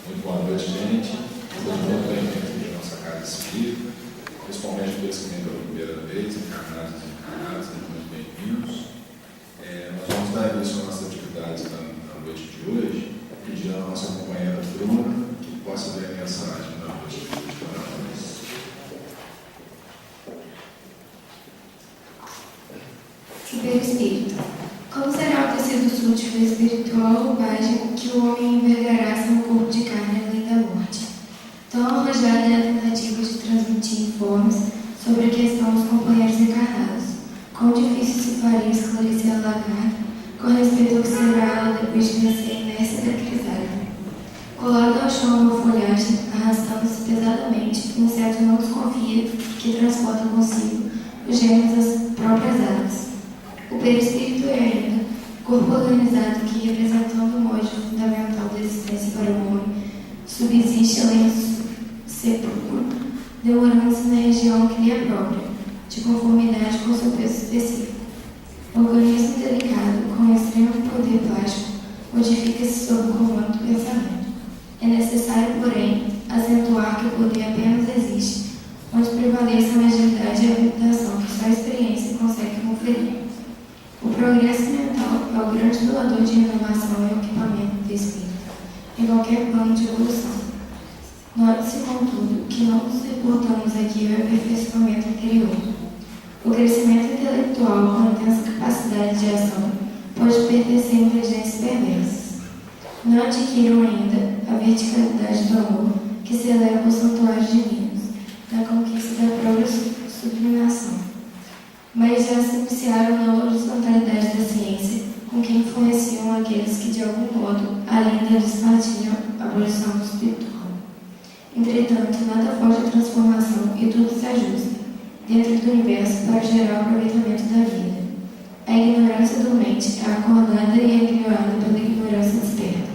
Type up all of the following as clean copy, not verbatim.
Muito boa noite, gente. Todo mundo bem-vindo aqui à nossa casa espírita, principalmente aqueles que vêm pela primeira vez, encarnados e desencarnados, sejam muito bem-vindos. Nós vamos dar início às nossas atividades na noite de hoje, pedindo à nossa companheira Bruna que possa ler a mensagem da noite de hoje para nós. Primeiro Espírito. Como será o tecido sútil e espiritual roupagem que o homem envergará sem o corpo de carne além da morte? Tão arrojada é a tentativa de transmitir informes sobre a questão dos companheiros encarnados. Quão difícil se faria esclarecer a lagarta com respeito ao que será ela depois de vencer a inércia da crisálida. Colado ao chão uma folhagem, arrastando-se pesadamente, o inseto não desconfia que transporta consigo os germes das próprias asas. O perispírito é ainda corpo organizado que, representando o modo fundamental da existência para o homem, subsiste além do sepulcro, demorando-se na região que lhe é própria, de conformidade com seu peso específico. O organismo delicado, com extremo poder plástico, modifica-se sob o comando do pensamento. É necessário, porém, acentuar que o poder apenas existe onde prevaleça a agilidade e a habilitação que só a experiência consegue conferir. O progresso mental é o grande doador de renovação e equipamento do espírito, em qualquer plano de evolução. Note-se, contudo, que não nos reportamos aqui ao aperfeiçoamento interior. O crescimento intelectual com intensa capacidade de ação pode pertencer a inteligências perversas. Não adquiram ainda a verticalidade do amor que se eleva aos santuários divinos, na conquista da própria sublimação. Mas já se iniciaram na horizontalidade da ciência, com que influenciam aqueles que, de algum modo, ainda despartilham a abolição do espiritual. Entretanto, nada foge à transformação e tudo se ajusta, dentro do universo, para gerar o aproveitamento da vida. A ignorância do mente é acordada e é ignorada pela ignorância desperta.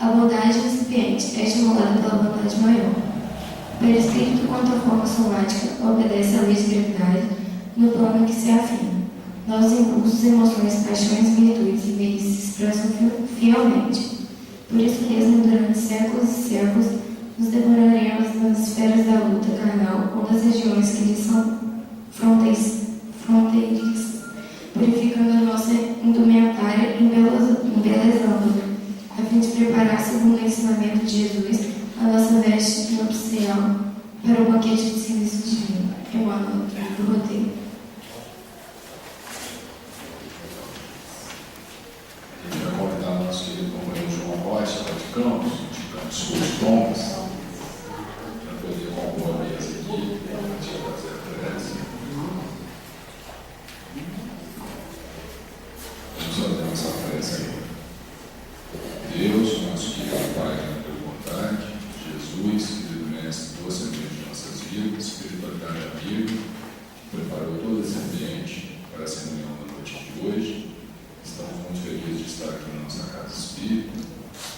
A bondade incipiente é estimulada pela bondade maior. O perispírito, quanto à forma somática, obedece à lei de gravidade, no plano em que se afina. Nossos impulsos, emoções, paixões, virtudes e vícios se expressam fielmente. Por isso mesmo, durante séculos e séculos, nos demoraremos nas esferas da luta carnal ou nas regiões que lhes são fronteiras, purificando a nossa indumentária e embelezando-a, a fim de preparar, segundo o ensinamento de Jesus, a nossa veste nupcial para o banquete do serviço divino. Emmanuel, do roteiro. A gente vai convidar o nosso querido companheiro João Rocha, de Campos Suas Tombas, para poder compor a mesa aqui, para a gente fazer a prece. Vamos fazer a nossa prece aí. Deus, nosso querido Pai, na tua vontade, Jesus, querido Mestre, doce ambiente de nossas vidas, espiritualidade amiga, preparou todo esse ambiente para essa reunião da noite de hoje. Estamos muito felizes de estar aqui na nossa casa espírita.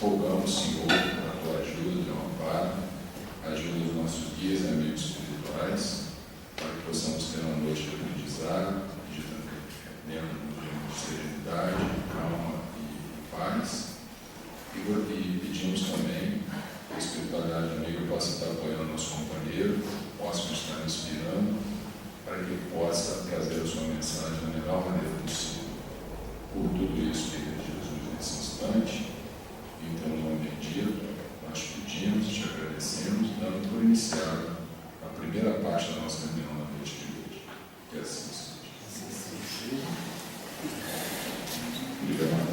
Rogamos, Senhor, a tua ajuda, teu amparo, ajuda dos nossos guias e amigos espirituais, para que possamos ter uma noite de aprendizado, de serenidade, calma e paz. E pedimos também que a espiritualidade amiga possa estar apoiando nosso companheiro, possa estar inspirando, para que ele possa trazer a sua mensagem da melhor maneira possível. Por tudo isso, querido Jesus, nesse instante, e em teu nome bendito, nós pedimos, te agradecemos, dando por iniciada a primeira parte da nossa reunião na noite de hoje. Que assim seja. Obrigado.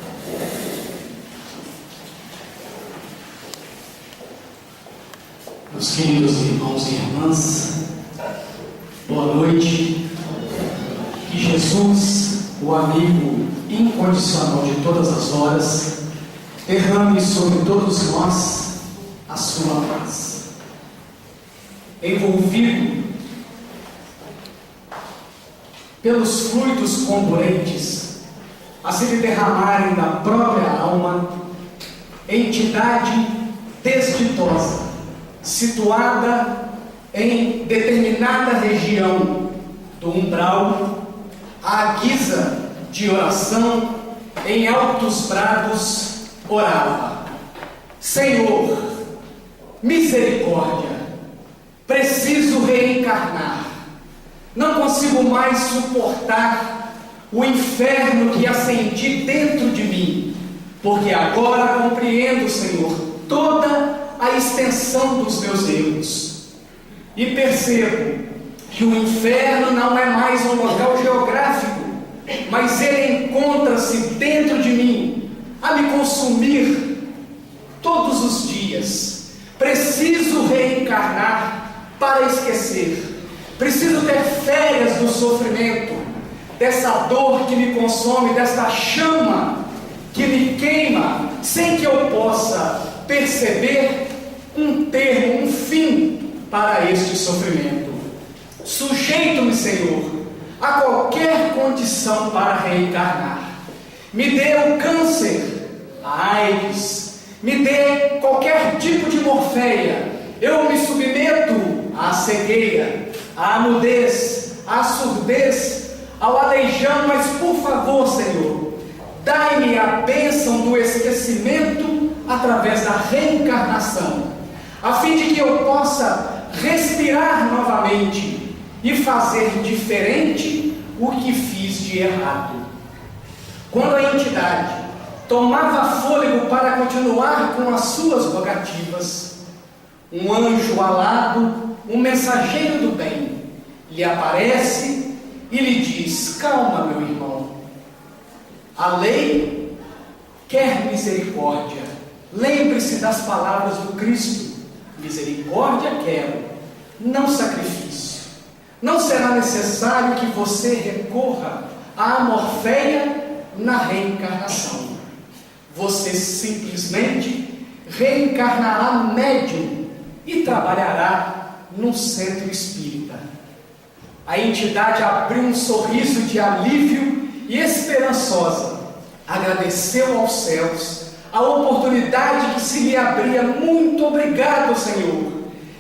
Meus queridos irmãos e irmãs, boa noite. Que Jesus, o amigo incondicional de todas as horas, derrame sobre todos nós a sua paz. Envolvido pelos fluidos comburentes a se lhe derramarem da própria alma, entidade desditosa, situada em determinada região do umbral, à guisa de oração, em altos brados orava: Senhor, misericórdia, preciso reencarnar. Não consigo mais suportar o inferno que acendi dentro de mim, porque agora compreendo, Senhor, toda a extensão dos meus erros. E percebo que o inferno não é mais um local geográfico, mas ele encontra-se dentro de mim, a me consumir todos os dias. Preciso reencarnar para esquecer. Preciso ter férias do sofrimento, dessa dor que me consome, dessa chama que me queima, sem que eu possa perceber um termo, um fim para este sofrimento. Sujeito-me, Senhor, a qualquer condição para reencarnar. Me dê o câncer, a AIDS, me dê qualquer tipo de morféia. Eu me submeto à cegueira, à mudez, à surdez, ao aleijão, mas por favor, Senhor, dai-me a bênção do esquecimento através da reencarnação, a fim de que eu possa respirar novamente e fazer diferente o que fiz de errado. Quando a entidade tomava fôlego para continuar com as suas rogativas, um anjo alado, um mensageiro do bem, lhe aparece e lhe diz: calma, meu irmão, a lei quer misericórdia. Lembre-se das palavras do Cristo: misericórdia quero, não sacrifício. Não será necessário que você recorra à morféia na reencarnação. Você simplesmente reencarnará médium e trabalhará num centro espírita. A entidade abriu um sorriso de alívio e esperançosa, agradeceu aos céus a oportunidade que se lhe abria. Muito obrigado, Senhor.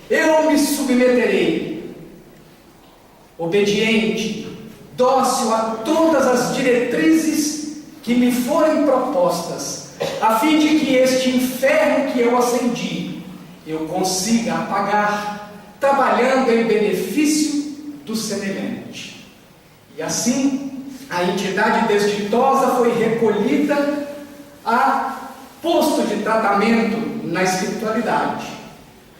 Eu me submeterei, obediente, dócil a todas as diretrizes que me forem propostas, a fim de que este inferno que eu acendi, eu consiga apagar, trabalhando em benefício do semelhante. E assim, a entidade desditosa foi recolhida a posto de tratamento na espiritualidade.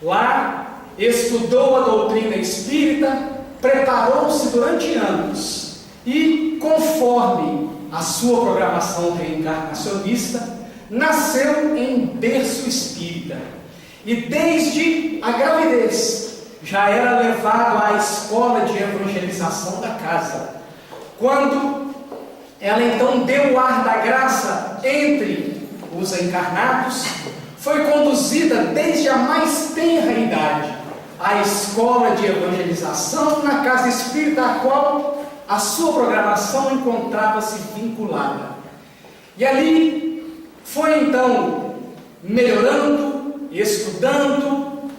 Lá, estudou a doutrina espírita, preparou-se durante anos e, conforme a sua programação reencarnacionista, nasceu em berço espírita. E desde a gravidez já era levado à escola de evangelização da casa. Quando ela então deu o ar da graça entre os encarnados, foi conduzida desde a mais tenra idade à escola de evangelização na casa espírita, a qual a sua programação encontrava-se vinculada. E ali foi então melhorando, estudando,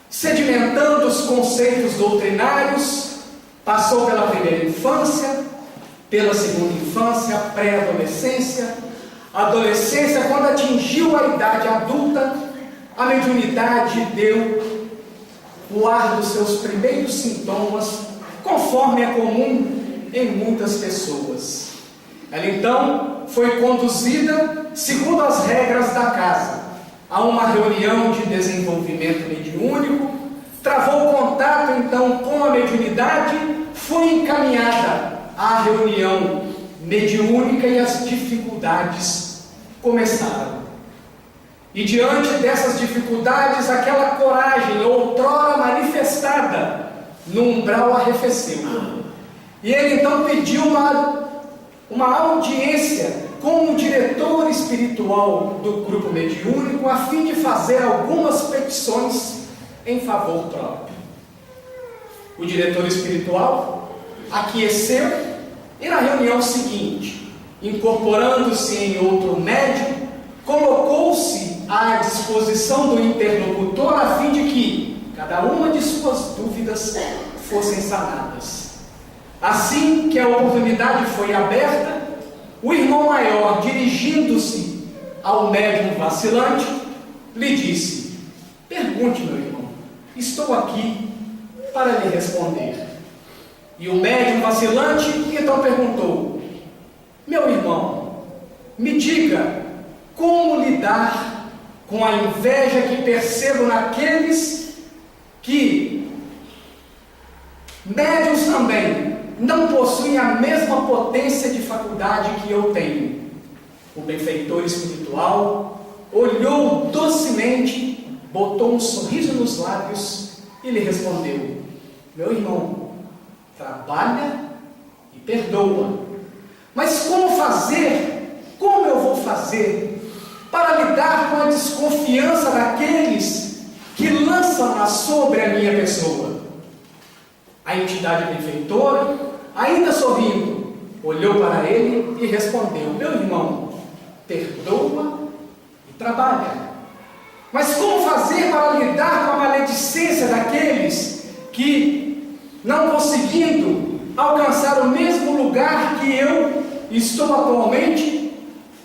sedimentando os conceitos doutrinários. Passou pela primeira infância, pela segunda infância, pré-adolescência, adolescência. Quando atingiu a idade adulta, a mediunidade deu o ar dos seus primeiros sintomas, conforme é comum em muitas pessoas. Ela então foi conduzida, segundo as regras da casa, a uma reunião de desenvolvimento mediúnico, travou contato então com a mediunidade, foi encaminhada à reunião mediúnica e as dificuldades começaram. E diante dessas dificuldades, aquela coragem outrora manifestada no umbral arrefeceu. E ele então pediu uma audiência com o diretor espiritual do grupo mediúnico, a fim de fazer algumas petições em favor próprio. O diretor espiritual aqueceu e na reunião seguinte, incorporando-se em outro médium, colocou-se à disposição do interlocutor a fim de que cada uma de suas dúvidas fossem sanadas. Assim que a oportunidade foi aberta, o irmão maior, dirigindo-se ao médium vacilante, lhe disse: pergunte, meu irmão, estou aqui para lhe responder. E o médium vacilante então perguntou: meu irmão, me diga como lidar com a inveja que percebo naqueles que, médiuns também, não possuem a mesma potência de faculdade que eu tenho. O benfeitor espiritual olhou docemente, botou um sorriso nos lábios e lhe respondeu: meu irmão, trabalha e perdoa. Mas como fazer? Como eu vou fazer para lidar com a desconfiança daqueles que lançam sobre a minha pessoa? A entidade benfeitora, ainda sorrindo, olhou para ele e respondeu: meu irmão, perdoa e trabalha. Mas como fazer para lidar com a maledicência daqueles que, não conseguindo alcançar o mesmo lugar que eu estou atualmente,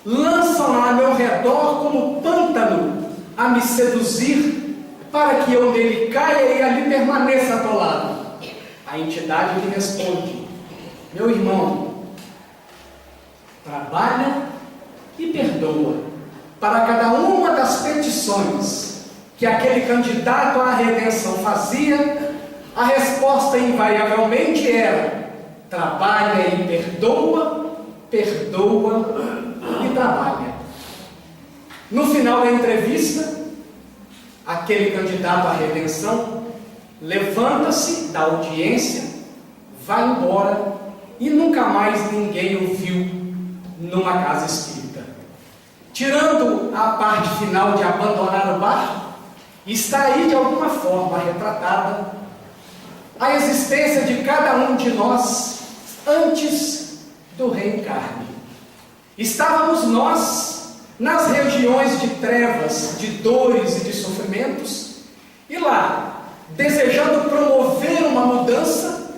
lançam a meu redor como pântano a me seduzir para que eu nele caia e ali permaneça atolado? A entidade lhe responde: meu irmão, trabalha e perdoa. Para cada uma das petições que aquele candidato à redenção fazia, a resposta invariavelmente era: trabalha e perdoa, perdoa e trabalha. No final da entrevista, aquele candidato à redenção levanta-se da audiência, vai embora e nunca mais ninguém o viu numa casa espírita. Tirando a parte final de abandonar o bar, está aí de alguma forma retratada a existência de cada um de nós antes do reencarne. Estávamos nós nas regiões de trevas, de dores e de sofrimentos, e lá, desejando promover uma mudança,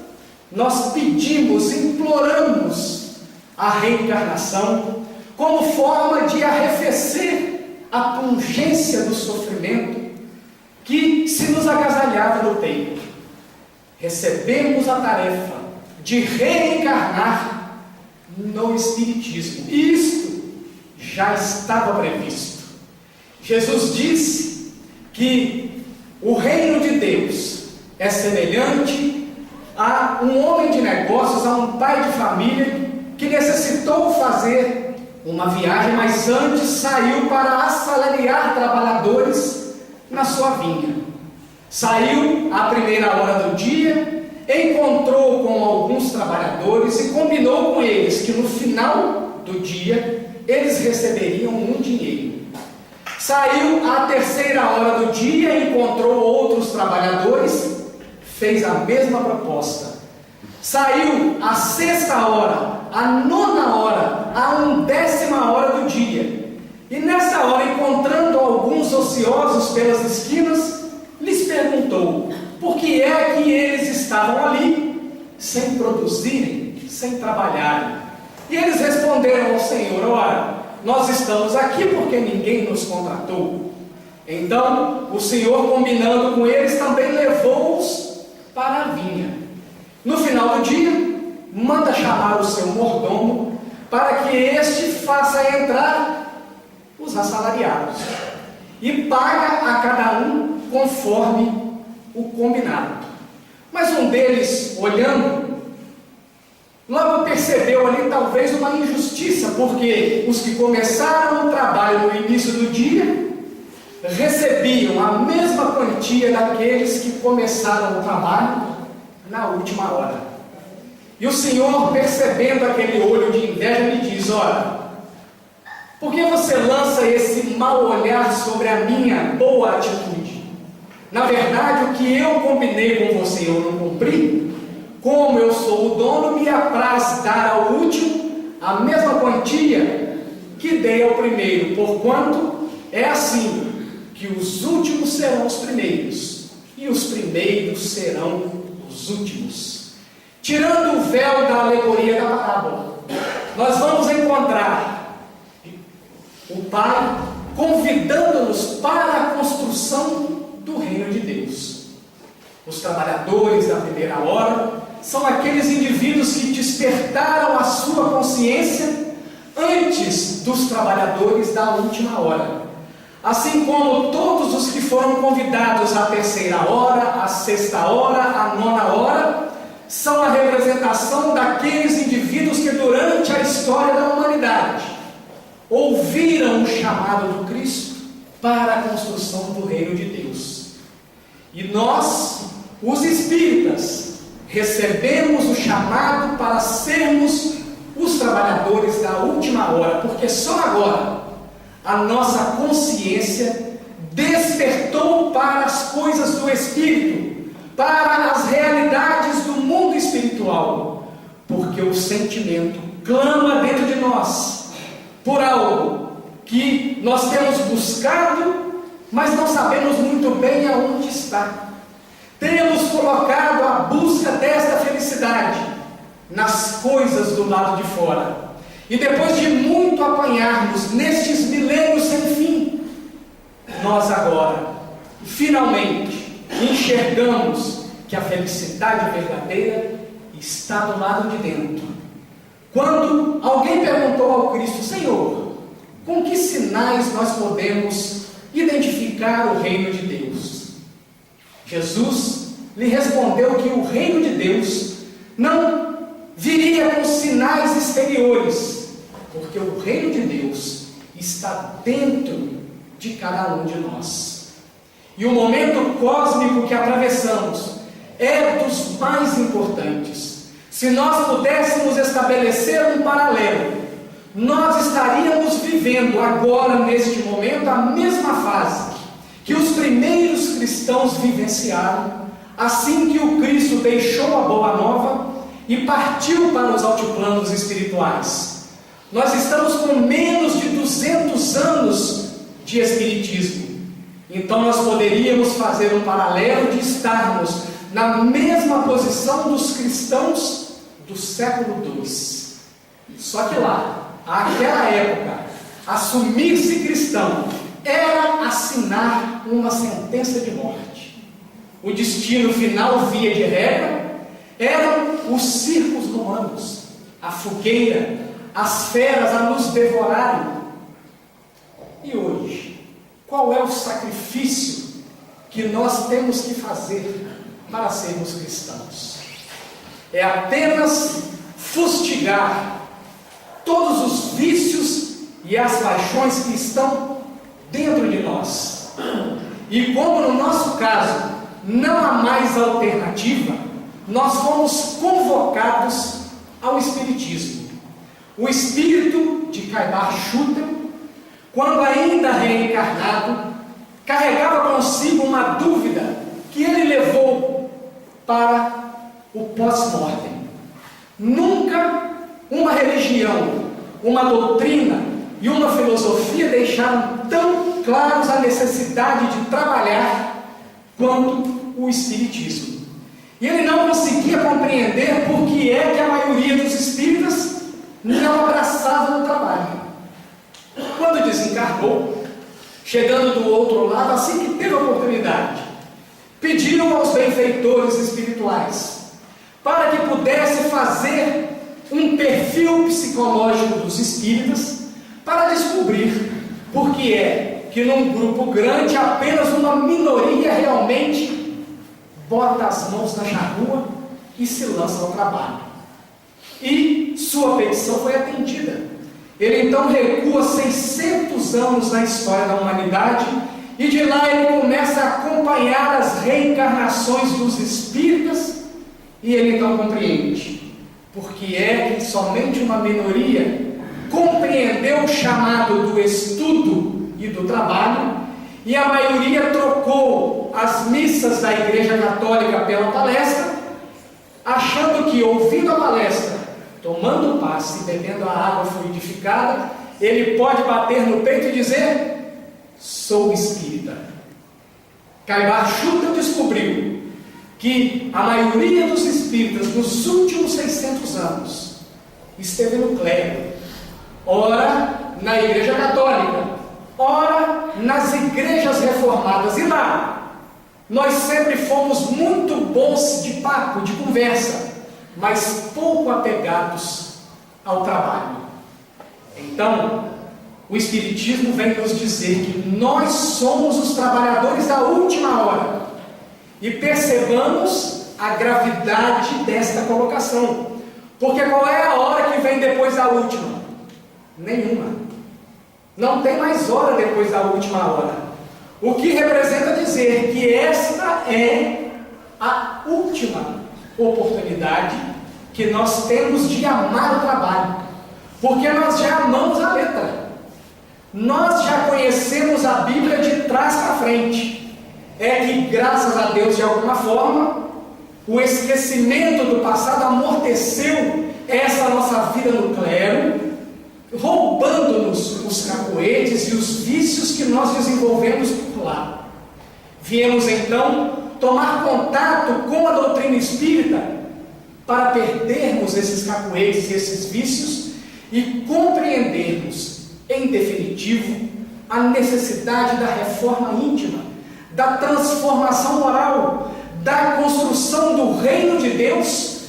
nós pedimos, imploramos a reencarnação como forma de arrefecer a pungência do sofrimento que se nos agasalhava no peito. Recebemos a tarefa de reencarnar no Espiritismo. E isto já estava previsto. Jesus disse que o reino de Deus é semelhante a um homem de negócios, a um pai de família que necessitou fazer uma viagem, mas antes saiu para assalariar trabalhadores na sua vinha. Saiu à primeira hora do dia, encontrou com alguns trabalhadores e combinou com eles que no final do dia eles receberiam um dinheiro. Saiu à terceira hora do dia, encontrou outros trabalhadores, fez a mesma proposta. Saiu à sexta hora, à nona hora, à 1ª hora do dia. E nessa hora, encontrando alguns ociosos pelas esquinas, lhes perguntou por que é que eles estavam ali, sem produzirem, sem trabalharem. E eles responderam ao Senhor: ora, nós estamos aqui porque ninguém nos contratou. Então, o Senhor, combinando com eles, também levou-os para a vinha. No final do dia, manda chamar o seu mordomo para que este faça entrar os assalariados e paga a cada um conforme o combinado. Mas um deles, olhando, logo percebeu ali talvez uma injustiça, porque os que começaram o trabalho no início do dia recebiam a mesma quantia daqueles que começaram o trabalho na última hora. E o Senhor, percebendo aquele olho de inveja, lhe diz: ora, por que você lança esse mau olhar sobre a minha boa atitude? Na verdade, o que eu combinei com você eu não cumpri. Como eu sou o dono, me apraz dar ao último a mesma quantia que dei ao primeiro, porquanto é assim que os últimos serão os primeiros e os primeiros serão os últimos. Tirando o véu da alegoria da parábola, nós vamos encontrar o Pai convidando-nos para Os trabalhadores da primeira hora são aqueles indivíduos que despertaram a sua consciência antes dos trabalhadores da última hora. Assim como todos os que foram convidados à terceira hora, à sexta hora, à nona hora, são a representação daqueles indivíduos que durante a história da humanidade ouviram o chamado do Cristo para a construção do reino de Deus. E nós, os espíritas, recebemos o chamado para sermos os trabalhadores da última hora, porque só agora a nossa consciência despertou para as coisas do Espírito, para as realidades do mundo espiritual, porque o sentimento clama dentro de nós por algo que nós temos buscado, mas não sabemos muito bem aonde está. Temos colocado a busca desta felicidade nas coisas do lado de fora. E depois de muito apanharmos nestes milênios sem fim, nós agora, finalmente, enxergamos que a felicidade verdadeira está do lado de dentro. Quando alguém perguntou ao Cristo: Senhor, com que sinais nós podemos identificar o reino de Deus? Jesus lhe respondeu que o reino de Deus não viria com sinais exteriores, porque o reino de Deus está dentro de cada um de nós. E o momento cósmico que atravessamos é dos mais importantes. Se nós pudéssemos estabelecer um paralelo, nós estaríamos vivendo agora, neste momento, a mesma fase que os primeiros cristãos vivenciaram, assim que o Cristo deixou a Boa Nova e partiu para os altiplanos espirituais. Nós estamos com menos de 200 anos de espiritismo. Então nós poderíamos fazer um paralelo de estarmos na mesma posição dos cristãos do século II. Só que lá, naquela época, assumir-se cristão era assinar uma sentença de morte. O destino final, via de regra, eram os circos romanos, a fogueira, as feras a nos devorarem. E hoje, qual é o sacrifício que nós temos que fazer para sermos cristãos? É apenas fustigar todos os vícios e as paixões que estão dentro de nós. E como no nosso caso não há mais alternativa, nós fomos convocados ao Espiritismo. O espírito de Caibar Schutter, quando ainda reencarnado, carregava consigo uma dúvida que ele levou para o pós-mortem. Nunca uma religião, uma doutrina e uma filosofia deixaram tão claros a necessidade de trabalhar quanto o Espiritismo. E ele não conseguia compreender por que é que a maioria dos espíritas não abraçavam o trabalho. Quando desencarnou, chegando do outro lado, assim que teve a oportunidade, pediram aos benfeitores espirituais para que pudesse fazer um perfil psicológico dos espíritas para descobrir por que é que num grupo grande apenas uma minoria realmente bota as mãos na charrua e se lança ao trabalho. E sua petição foi atendida. Ele então recua 600 anos na história da humanidade e de lá ele começa a acompanhar as reencarnações dos espíritas e ele então compreende porque é que somente uma minoria compreendeu o chamado do estudo e do trabalho e a maioria trocou as missas da Igreja Católica pela palestra, achando que ouvindo a palestra, tomando passe e bebendo a água fluidificada, ele pode bater no peito e dizer: sou espírita. Caibar Schutter descobriu que a maioria dos espíritas nos últimos 600 anos esteve no clero, ora na Igreja Católica, ora nas igrejas reformadas, e lá nós sempre fomos muito bons de papo, de conversa, mas pouco apegados ao trabalho. Então, o Espiritismo vem nos dizer que nós somos os trabalhadores da última hora. E percebamos a gravidade desta colocação. Porque qual é a hora que vem depois da última? Nenhuma. Não tem mais hora depois da última hora. O que representa dizer que esta é a última oportunidade que nós temos de amar o trabalho. Porque nós já amamos a letra. Nós já conhecemos a Bíblia de trás para frente. É que, graças a Deus, de alguma forma, o esquecimento do passado amorteceu essa nossa vida no clero, roubando-nos os cacoetes e os vícios que nós desenvolvemos por lá. Viemos então tomar contato com a doutrina espírita para perdermos esses cacoetes e esses vícios e compreendermos, em definitivo, a necessidade da reforma íntima, da transformação moral, da construção do reino de Deus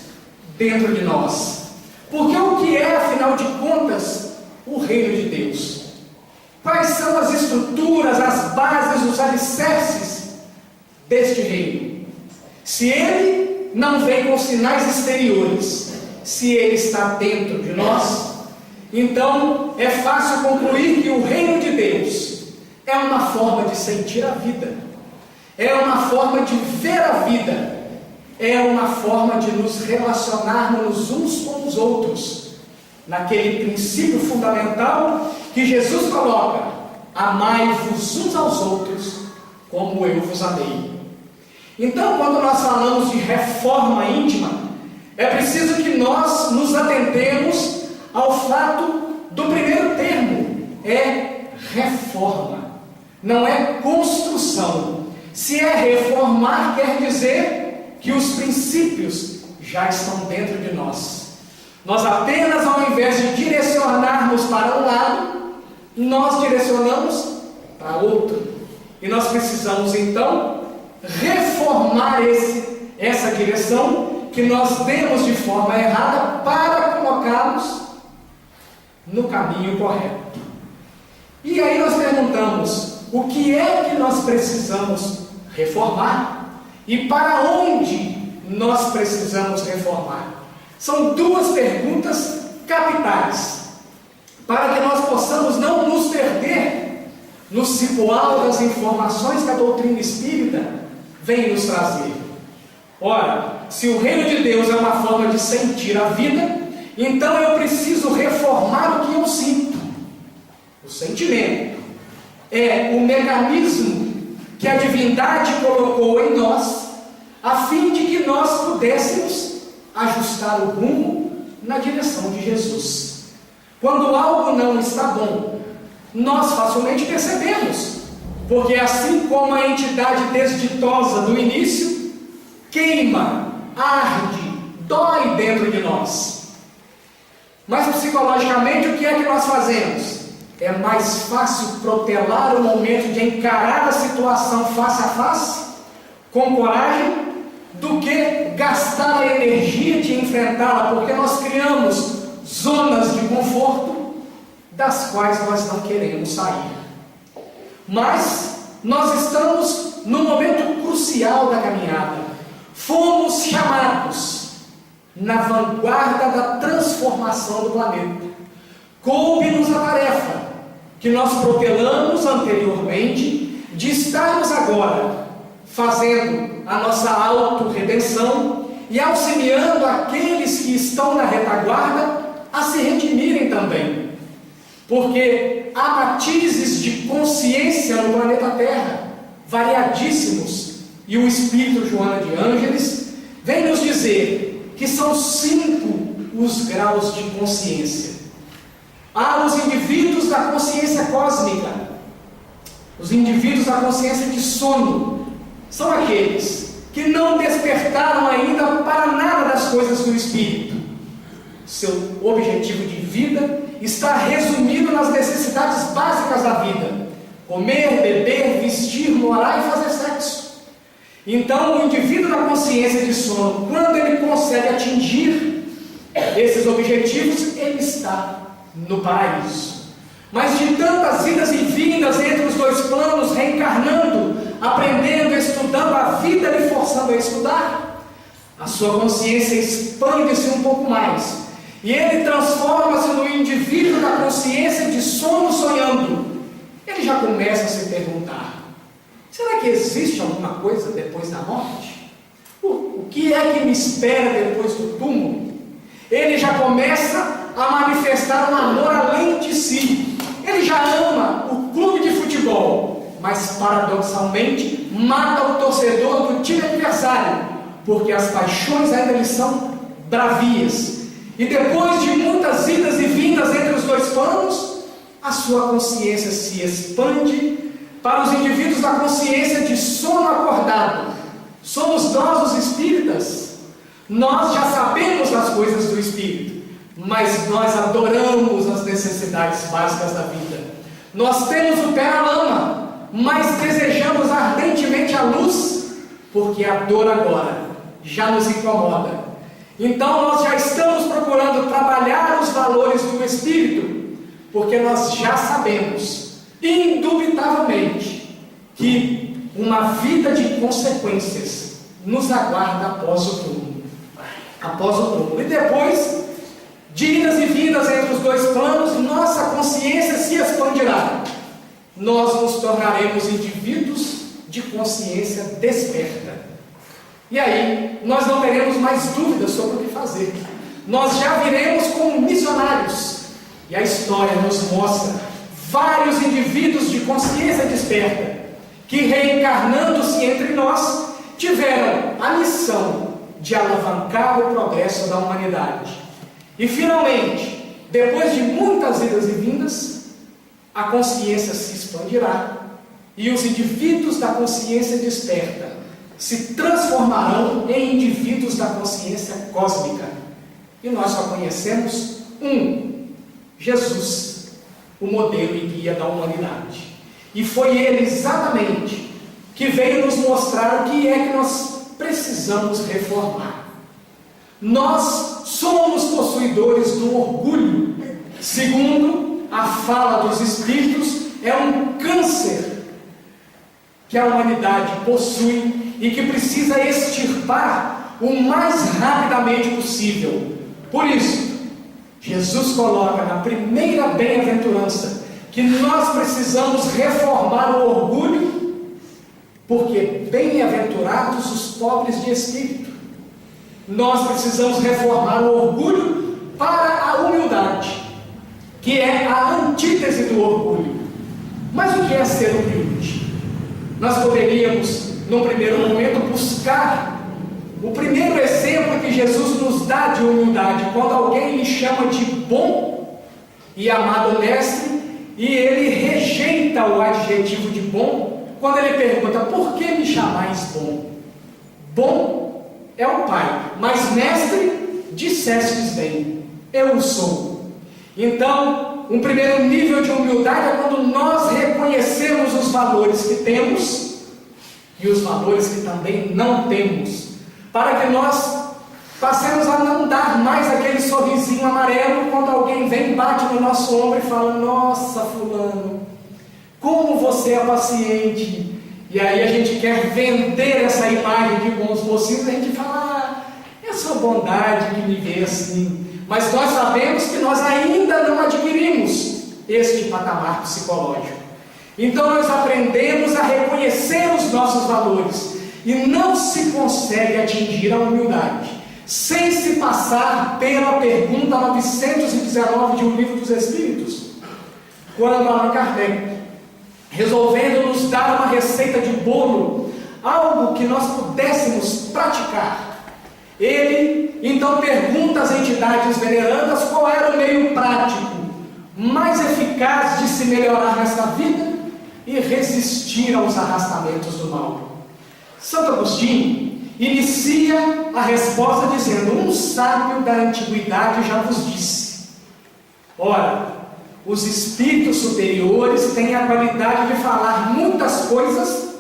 dentro de nós. Porque o que é, afinal de contas, o reino de Deus? Quais são as estruturas, as bases, os alicerces deste reino? Se ele não vem com sinais exteriores, se ele está dentro de nós, então é fácil concluir que o reino de Deus é uma forma de sentir a vida, é uma forma de ver a vida, é uma forma de nos relacionarmos uns com os outros, naquele princípio fundamental que Jesus coloca: amai-vos uns aos outros como eu vos amei. Então, quando nós falamos de reforma íntima, é preciso que nós nos atentemos ao fato do primeiro termo, é reforma, não é construção. Se é reformar, quer dizer que os princípios já estão dentro de nós. Nós apenas, ao invés de direcionarmos para um lado, nós direcionamos para outro. E nós precisamos então reformar essa direção que nós demos de forma errada para colocarmos no caminho correto. E aí nós perguntamos: o que é que nós precisamos reformar e para onde nós precisamos reformar? São duas perguntas capitais para que nós possamos não nos perder no cipoal das informações que a doutrina espírita vem nos trazer. Ora, se o reino de Deus é uma forma de sentir a vida, então eu preciso reformar o que eu sinto. O sentimento é o mecanismo que a divindade colocou em nós, a fim de que nós pudéssemos ajustar o rumo na direção de Jesus. Quando algo não está bom, nós facilmente percebemos, porque assim como a entidade desditosa do início queima, arde, dói dentro de nós. Mas psicologicamente, o que é que nós fazemos? É mais fácil protelar o momento de encarar a situação face a face, com coragem, do que gastar a energia de enfrentá-la, porque nós criamos zonas de conforto das quais nós não queremos sair. Mas nós estamos no momento crucial da caminhada. Fomos chamados na vanguarda da transformação do planeta. Coube-nos a tarefa que nós protelamos anteriormente de estarmos agora fazendo a nossa autorredenção e auxiliando aqueles que estão na retaguarda a se redimirem também. Porque há matizes de consciência no planeta Terra, variadíssimos, e o Espírito Joana de Ângeles vem nos dizer que são 5 os graus de consciência. Há os indivíduos da consciência cósmica, os indivíduos da consciência de sono, são aqueles que não despertaram ainda para nada das coisas do Espírito. Seu objetivo de vida está resumido nas necessidades básicas da vida: comer, beber, vestir, morar e fazer sexo. Então, o indivíduo da consciência de sono, quando ele consegue atingir esses objetivos, ele está no paraíso. Mas de tantas idas e vindas entre os dois planos, reencarnando, aprendendo, estudando, a vida lhe forçando a estudar, a sua consciência expande-se um pouco mais. E ele transforma-se no indivíduo da consciência de sono sonhando. Ele já começa a se perguntar: será que existe alguma coisa depois da morte? O que é que me espera depois do túmulo? Ele já começa a manifestar um amor além de si. Ele já ama o clube de futebol, mas paradoxalmente mata o torcedor do time adversário, porque as paixões ainda lhe são bravias. E depois de muitas idas e vindas entre os dois planos, a sua consciência se expande para os indivíduos da consciência de sono acordado. Somos nós os espíritas. Nós já sabemos das coisas do espírito, mas nós adoramos as necessidades básicas da vida. Nós temos o pé na lama, mas desejamos ardentemente a luz, porque a dor agora já nos incomoda. Então nós já estamos procurando trabalhar os valores do espírito, porque nós já sabemos, indubitavelmente, que uma vida de consequências nos aguarda após o túmulo. E depois de idas e vindas entre os dois planos, nossa consciência se expandirá. Nós nos tornaremos indivíduos de consciência desperta. E aí, nós não teremos mais dúvidas sobre o que fazer. Nós já viremos como missionários. E a história nos mostra vários indivíduos de consciência desperta, que reencarnando-se entre nós, tiveram a missão de alavancar o progresso da humanidade. E finalmente, depois de muitas idas e vindas, a consciência se expandirá e os indivíduos da consciência desperta se transformarão em indivíduos da consciência cósmica. E nós só conhecemos Jesus, o modelo e guia da humanidade. E foi ele exatamente que veio nos mostrar o que é que nós precisamos reformar. Nós somos possuidores do orgulho. Segundo a fala dos Espíritos, é um câncer que a humanidade possui e que precisa extirpar o mais rapidamente possível. Por isso, Jesus coloca na primeira bem-aventurança que nós precisamos reformar o orgulho, porque bem-aventurados os pobres de espírito. Nós precisamos reformar o orgulho para a humildade, que é a antítese do orgulho. Mas o que é ser humilde? Nós poderíamos, num primeiro momento, buscar o primeiro exemplo que Jesus nos dá de humildade, quando alguém lhe chama de bom e amado mestre, e ele rejeita o adjetivo de bom, quando ele pergunta: por que me chamais bom? Bom é o Pai, mas mestre, dissestes bem, eu o sou. Então, um primeiro nível de humildade é quando nós reconhecemos os valores que temos e os valores que também não temos, para que nós passemos a não dar mais aquele sorrisinho amarelo quando alguém vem, bate no nosso ombro e fala: nossa, fulano, como você é paciente. E aí a gente quer vender essa imagem de bons mocinhos, a gente fala: é sua bondade que me vê assim. Mas nós sabemos que nós ainda não adquirimos este patamar psicológico. Então nós aprendemos a reconhecer os nossos valores, e não se consegue atingir a humildade sem se passar pela pergunta 919 de O Livro dos Espíritos, quando Allan Kardec, resolvendo nos dar uma receita de bolo, algo que nós pudéssemos praticar, ele então pergunta às entidades venerandas qual era o meio prático mais eficaz de se melhorar nesta vida e resistir aos arrastamentos do mal. Santo Agostinho inicia a resposta dizendo: um sábio da antiguidade já vos disse. Ora, os espíritos superiores têm a qualidade de falar muitas coisas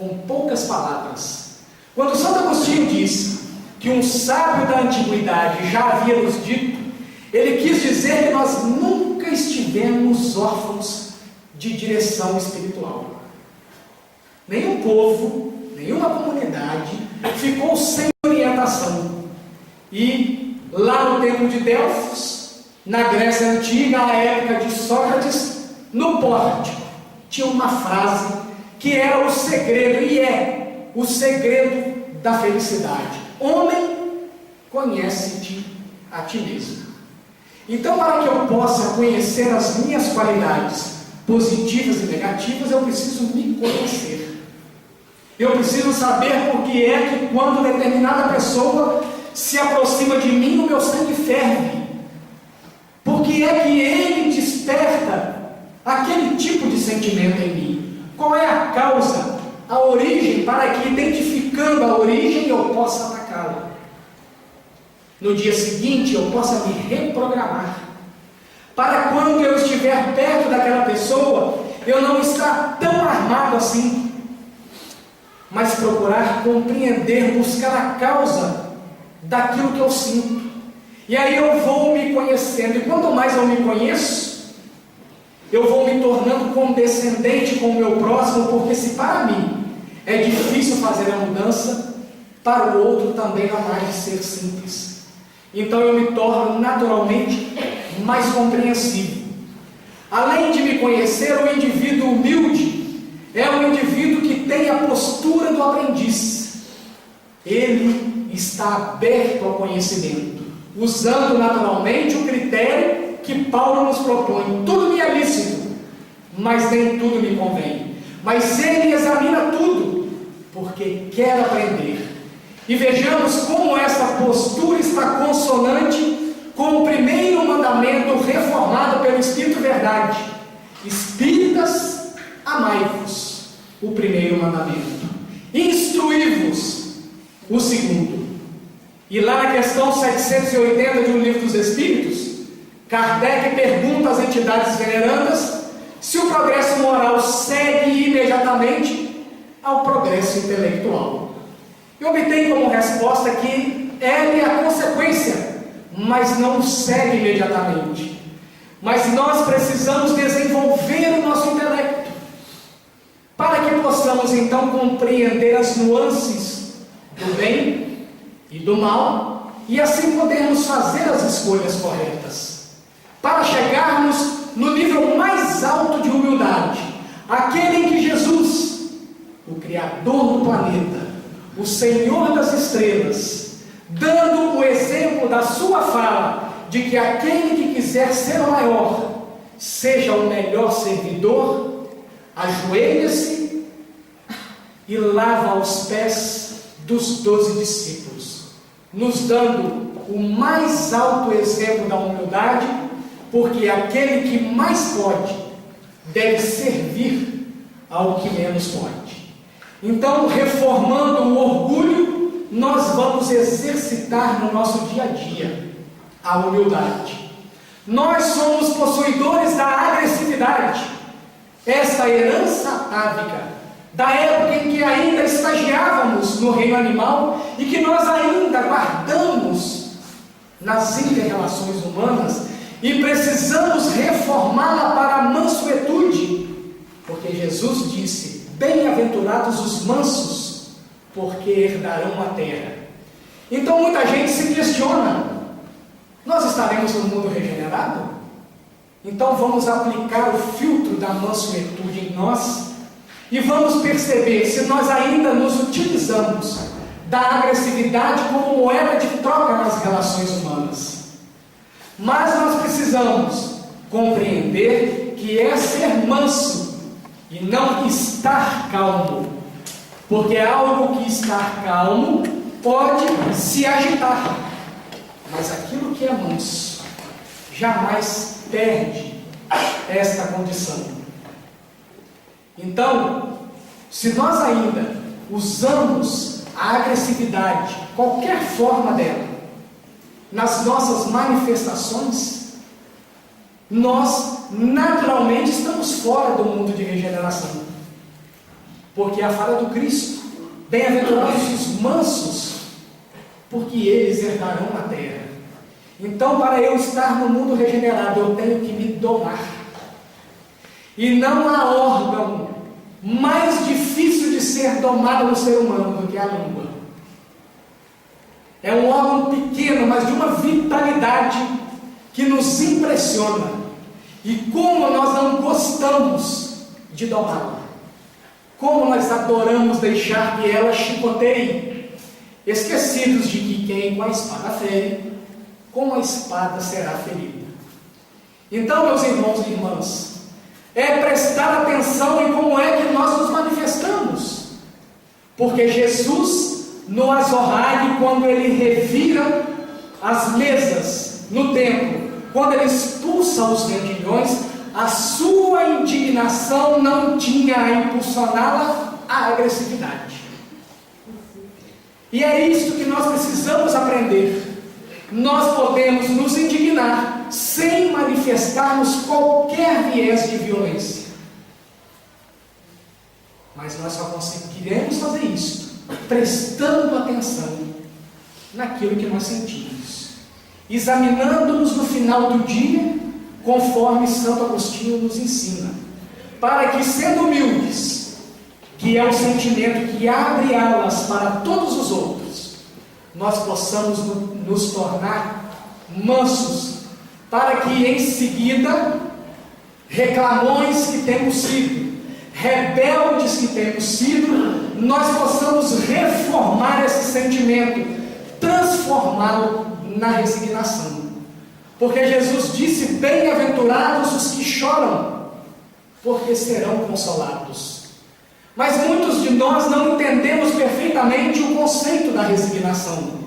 com poucas palavras. Quando Santo Agostinho disse que um sábio da antiguidade já havia nos dito, ele quis dizer que nós nunca estivemos órfãos de direção espiritual. Nenhum povo, nenhuma comunidade ficou sem orientação. E lá no templo de Delfos, na Grécia Antiga, à época de Sócrates, no pórtico, tinha uma frase que era o segredo, e é o segredo da felicidade. Homem, conhece-te a ti mesmo. Então, para que eu possa conhecer as minhas qualidades positivas e negativas, eu preciso me conhecer. Eu preciso saber por que é que quando determinada pessoa se aproxima de mim, o meu sangue ferve. Por que é que ele desperta aquele tipo de sentimento em mim? Qual é a causa, a origem, para que, identificando a origem, eu possa atacá-la? No dia seguinte, eu possa me reprogramar. Para quando eu estiver perto daquela pessoa, eu não estar tão armado assim, mas procurar compreender, buscar a causa daquilo que eu sinto. E aí eu vou me conhecendo, e quanto mais eu me conheço, eu vou me tornando condescendente com o meu próximo, porque se para mim é difícil fazer a mudança, para o outro também não há de ser simples. Então eu me torno naturalmente mais compreensivo. Além de me conhecer, o indivíduo humilde é um indivíduo que tem a postura do aprendiz. Ele está aberto ao conhecimento, usando naturalmente o critério que Paulo nos propõe. Tudo me é lícito, mas nem tudo me convém. Mas ele examina tudo, porque quer aprender. E vejamos como esta postura está consonante com o primeiro mandamento reformado pelo Espírito Verdade. Espíritas, amai-vos, o primeiro mandamento. Instruí-vos, o segundo. E lá na questão 780 de O Livro dos Espíritos, Kardec pergunta às entidades venerandas se o progresso moral segue imediatamente ao progresso intelectual. E obtém como resposta que ele é a consequência, mas não segue imediatamente. Mas nós precisamos desenvolver o nosso intelecto, para que possamos então compreender as nuances do bem e do mal, e assim podermos fazer as escolhas corretas, para chegarmos no nível mais alto de humildade, aquele em que Jesus, o Criador do planeta, o Senhor das estrelas, dando o exemplo da sua fala, de que aquele que quiser ser o maior, seja o melhor servidor, ajoelha-se e lava os pés dos 12 discípulos, nos dando o mais alto exemplo da humildade, porque aquele que mais pode, deve servir ao que menos pode. Então, reformando o orgulho, nós vamos exercitar no nosso dia a dia a humildade. Nós somos possuidores da agressividade, essa herança atávica, da época em que ainda estagiávamos no reino animal e que nós ainda guardamos nas inter-relações humanas e precisamos reformá-la para a mansuetude, porque Jesus disse: bem-aventurados os mansos, porque herdarão a terra. Então muita gente se questiona: nós estaremos no mundo regenerado? Então vamos aplicar o filtro da mansuetude em nós e vamos perceber se nós ainda nos utilizamos da agressividade como moeda de troca nas relações humanas. Mas nós precisamos compreender que é ser manso e não estar calmo, porque algo que está calmo pode se agitar, mas aquilo que é manso jamais perde esta condição. Então, se nós ainda usamos a agressividade, qualquer forma dela, nas nossas manifestações, nós naturalmente estamos fora do mundo de regeneração. porque é a fala do Cristo. Bem-aventurados os mansos, porque eles herdarão a terra. Então, para eu estar no mundo regenerado, eu tenho que me domar. E não há órgão mais difícil de ser domado no ser humano do que a língua. É um órgão pequeno, mas de uma vitalidade que nos impressiona. E como nós não gostamos de domá-la. Como nós adoramos deixar que ela chicoteie, esquecidos de que quem com a espada fere, com a espada será ferido. Então, meus irmãos e irmãs, é prestar atenção em como é que nós nos manifestamos. Porque Jesus, no azorrague, quando ele revira as mesas no templo, quando ele expulsa os vendilhões, a sua indignação não tinha a impulsioná-la à agressividade. E é isso que nós precisamos aprender. Nós podemos nos indignar sem manifestarmos qualquer viés de violência. Mas nós só conseguiremos fazer isso prestando atenção naquilo que nós sentimos, examinando-nos no final do dia, conforme Santo Agostinho nos ensina, para que, sendo humildes, que é um sentimento que abre alas para todos os outros, nós possamos nos tornar mansos, para que em seguida, reclamões que temos sido, rebeldes que temos sido, nós possamos reformar esse sentimento, transformá-lo na resignação. Porque Jesus disse: bem-aventurados os que choram, porque serão consolados. Mas muitos de nós não entendemos perfeitamente o conceito da resignação.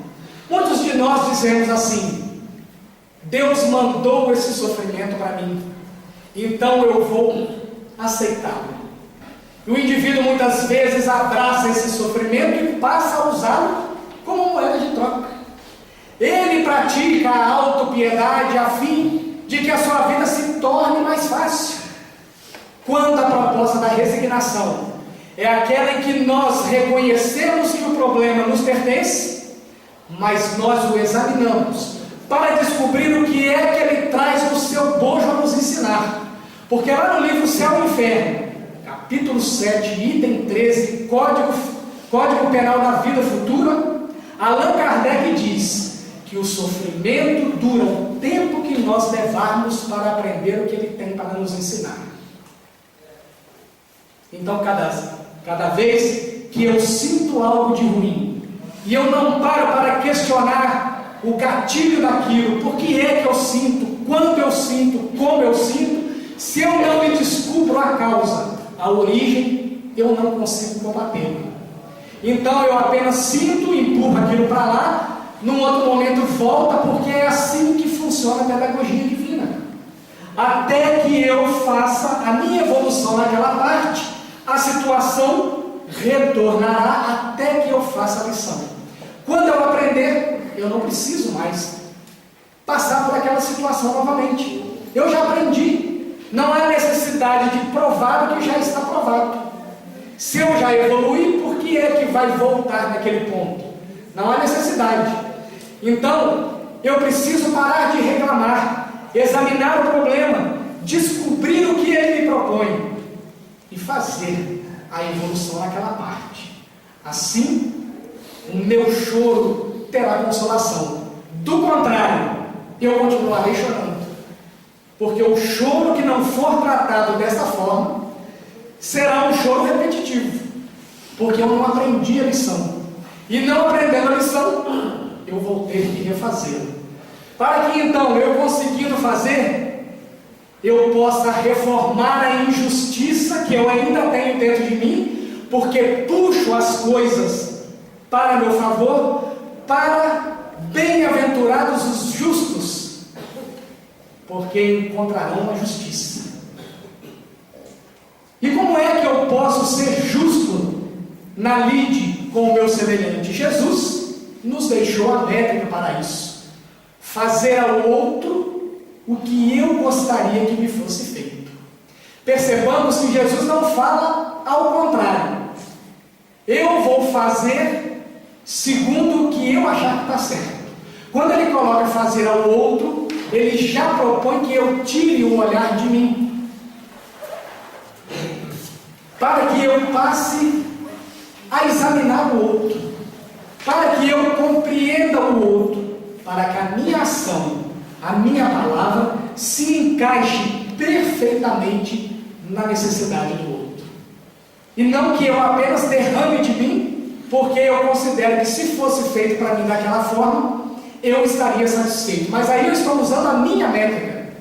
Muitos de nós dizemos assim: Deus mandou esse sofrimento para mim, então eu vou aceitá-lo. E o indivíduo muitas vezes abraça esse sofrimento e passa a usá-lo como moeda de troca. Ele pratica a autopiedade a fim de que a sua vida se torne mais fácil. Quando a proposta da resignação é aquela em que nós reconhecemos que o problema nos pertence, mas nós o examinamos para descobrir o que é que ele traz no seu bojo a nos ensinar. Porque lá no livro Céu e Inferno, capítulo 7, item 13, Código Penal da Vida Futura, Allan Kardec diz que o sofrimento dura o tempo que nós levarmos para aprender o que ele tem para nos ensinar. Então, cada vez que eu sinto algo de ruim, e eu não paro para questionar o gatilho daquilo, por que é que eu sinto, quando eu sinto, como eu sinto, se eu não me descubro a causa, a origem, eu não consigo combatê-lo. Então eu apenas sinto, empurro aquilo para lá, num outro momento volta, porque é assim que funciona a pedagogia divina. Até que eu faça a minha evolução naquela parte, a situação retornará até que eu faça a lição. Quando eu aprender, eu não preciso mais passar por aquela situação novamente. Eu já aprendi. Não há necessidade de provar o que já está provado. Se eu já evoluí, por que é que vai voltar naquele ponto? Não há necessidade. Então, eu preciso parar de reclamar, examinar o problema, descobrir o que ele me propõe e fazer a evolução naquela parte. Assim, o meu choro terá consolação. Do contrário, eu continuarei chorando. Porque o choro que não for tratado dessa forma será um choro repetitivo. Porque eu não aprendi a lição. E não aprendendo a lição, eu vou ter que refazê-la. Para que então, eu conseguindo fazer, eu possa reformar a injustiça que eu ainda tenho dentro de mim, porque puxo as coisas para meu favor, para bem-aventurados os justos, porque encontrarão a justiça. E como é que eu posso ser justo na lide com o meu semelhante? Jesus nos deixou a métrica para isso: fazer ao outro o que eu gostaria que me fosse feito. Percebamos que Jesus não fala ao contrário. Eu vou fazer segundo o que eu achar que está certo. Quando ele coloca fazer ao outro, ele já propõe que eu tire o olhar de mim, para que eu passe a examinar o outro, para que eu compreenda o outro, para que a minha ação, a minha palavra se encaixe perfeitamente na necessidade do outro. E não que eu apenas derrame de mim, porque eu considero que se fosse feito para mim daquela forma, eu estaria satisfeito. Mas aí eu estou usando a minha métrica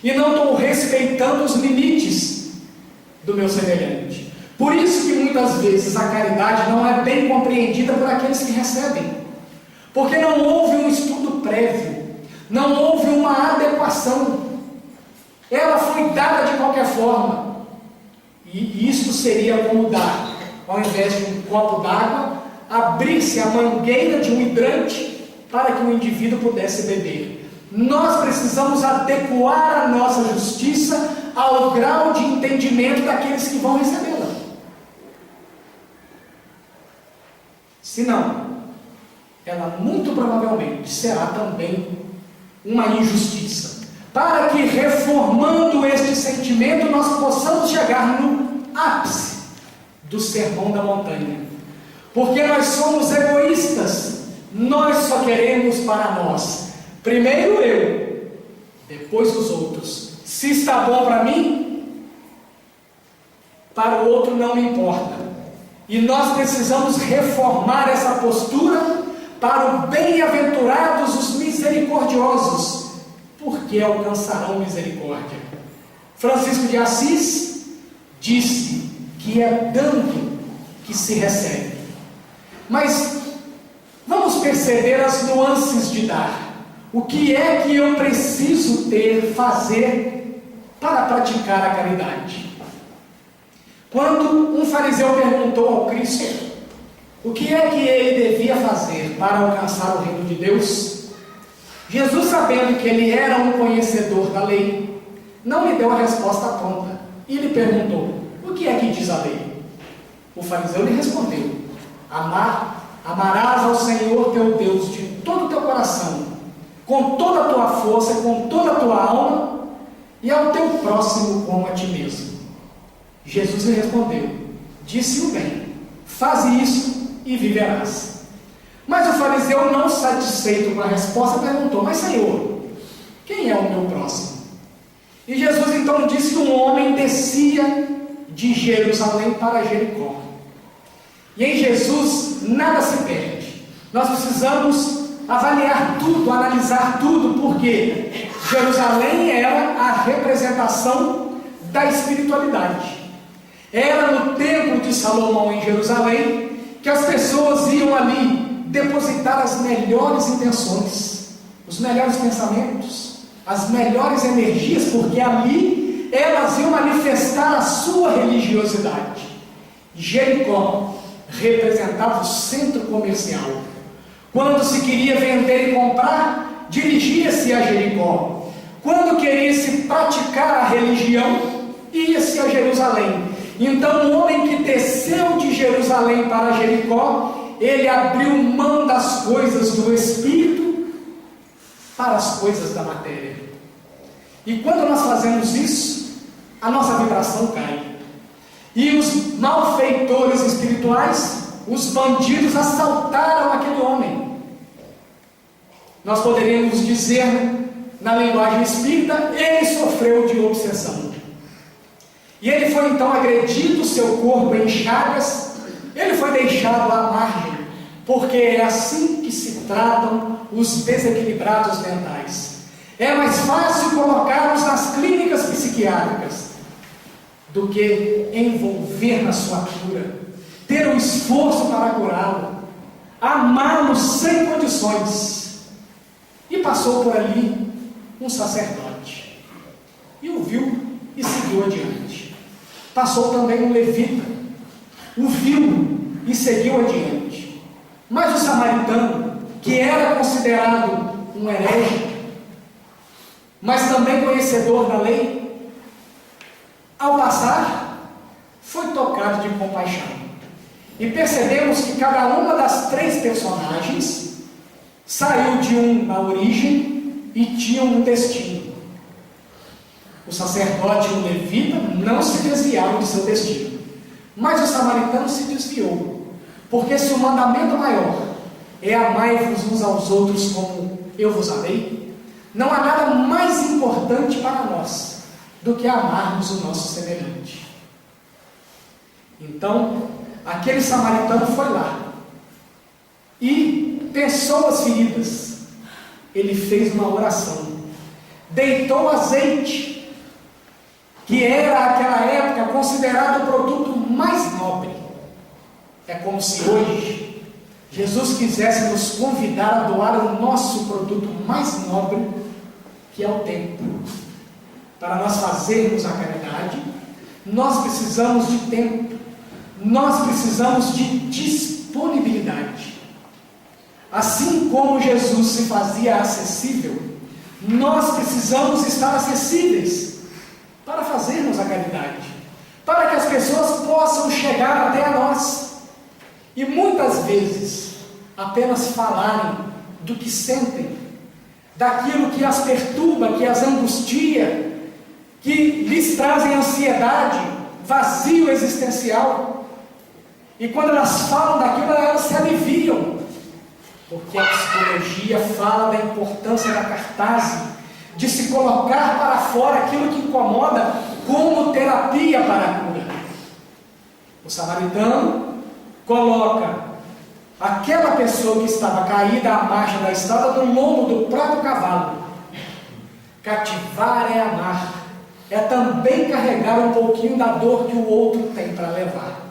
e não estou respeitando os limites do meu semelhante. Por isso que muitas vezes a caridade não é bem compreendida por aqueles que recebem, porque não houve um estudo prévio, não houve uma adequação. Ela foi dada de qualquer forma. E isto seria como dar, ao invés de um copo d'água, abrir-se a mangueira de um hidrante para que o indivíduo pudesse beber. Nós precisamos adequar a nossa justiça ao grau de entendimento daqueles que vão recebê-la. Senão, ela muito provavelmente será também uma injustiça. Para que, reformando este sentimento, nós possamos chegar no ápice do sermão da montanha. Porque nós somos egoístas, nós só queremos para nós. Primeiro eu, depois os outros. Se está bom para mim, para o outro não me importa. E nós precisamos reformar essa postura para o bem-aventurados os misericordiosos, porque alcançarão misericórdia. Francisco de Assis disse que é dando que se recebe. Mas vamos perceber as nuances de dar. O que é que eu preciso fazer para praticar a caridade? Quando um fariseu perguntou ao Cristo o que é que ele devia fazer para alcançar o reino de Deus, Jesus, sabendo que ele era um conhecedor da lei, não lhe deu a resposta pronta e lhe perguntou: o que é que diz a lei? O fariseu lhe respondeu: amarás ao Senhor teu Deus de todo o teu coração, com toda a tua força, com toda a tua alma, e ao teu próximo como a ti mesmo. Jesus lhe respondeu: disse-o bem, faze isso e viverás. Mas o fariseu, não satisfeito com a resposta, perguntou: mas Senhor, quem é o meu próximo? E Jesus então disse que um homem descia de Jerusalém para Jericó. E em Jesus nada se perde. Nós precisamos avaliar tudo, analisar tudo, porque Jerusalém era a representação da espiritualidade. Era no templo de Salomão em Jerusalém que as pessoas iam ali depositar as melhores intenções, os melhores pensamentos, as melhores energias, porque ali elas iam manifestar a sua religiosidade. Jericó representava o centro comercial. Quando se queria vender e comprar, dirigia-se a Jericó. Quando queria se praticar a religião, ia-se a Jerusalém. Então o homem que desceu de Jerusalém para Jericó, ele abriu mão das coisas do Espírito para as coisas da matéria. E quando nós fazemos isso, a nossa vibração cai. E os malfeitores espirituais, os bandidos, assaltaram aquele homem. Nós poderíamos dizer, na linguagem espírita, ele sofreu de obsessão. E ele foi então agredido, seu corpo em chagas, ele foi deixado à margem, porque é assim que se tratam os desequilibrados mentais. É mais fácil colocá-los nas clínicas psiquiátricas do que envolver na sua cura, ter o esforço para curá-lo, amá-lo sem condições. E passou por ali um sacerdote, e o viu e seguiu adiante. Passou também um levita, o viu e seguiu adiante. Mas o samaritano, que era considerado um herege, mas também conhecedor da lei, ao passar, foi tocado de compaixão. E percebemos que cada uma das 3 personagens saiu de uma origem e tinha um destino. O sacerdote e o levita não se desviaram de seu destino, mas o samaritano se desviou, porque se o mandamento maior é amai-vos uns aos outros como eu vos amei, não há nada mais importante para nós do que amarmos o nosso semelhante. Então, aquele samaritano foi lá e pensou as feridas. Ele fez uma oração, deitou azeite, que era naquela época considerado o produto mais nobre. É como se hoje Jesus quisesse nos convidar a doar o nosso produto mais nobre, que é o tempo. Para nós fazermos a caridade, nós precisamos de tempo, nós precisamos de disponibilidade. Assim como Jesus se fazia acessível, nós precisamos estar acessíveis para fazermos a caridade, para que as pessoas possam chegar até a nós e muitas vezes apenas falarem do que sentem, daquilo que as perturba, que as angustia, que lhes trazem ansiedade, vazio existencial. E quando elas falam daquilo, elas se aliviam, porque a psicologia fala da importância da catarse, de se colocar para fora aquilo que incomoda, como terapia para a cura. O samaritano coloca aquela pessoa que estava caída à margem da estrada no lombo do próprio cavalo. Cativar é amar, é também carregar um pouquinho da dor que o outro tem para levar.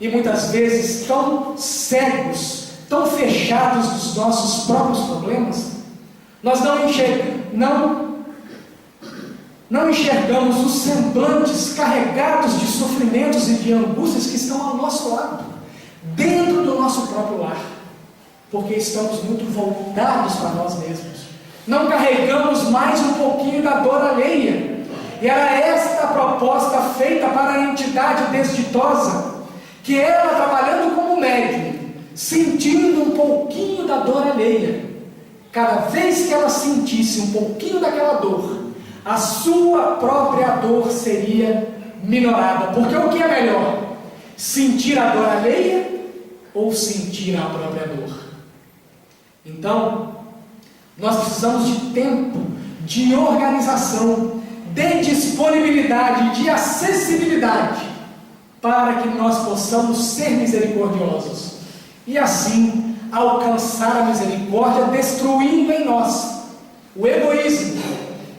E muitas vezes tão cegos, tão fechados dos nossos próprios problemas, nós não enxergamos os semblantes carregados de sofrimentos e de angústias que estão ao nosso lado, dentro do nosso próprio lar, porque estamos muito voltados para nós mesmos. Não carregamos mais um pouquinho da dor alheia. E era esta a proposta feita para a entidade desditosa, que ela, trabalhando como médium, sentindo um pouquinho da dor alheia, cada vez que ela sentisse um pouquinho daquela dor, a sua própria dor seria minorada. Porque o que é melhor? Sentir a dor alheia ou sentir a própria dor? Então, nós precisamos de tempo, de organização, de disponibilidade, de acessibilidade, para que nós possamos ser misericordiosos e assim alcançar a misericórdia, destruindo em nós o egoísmo,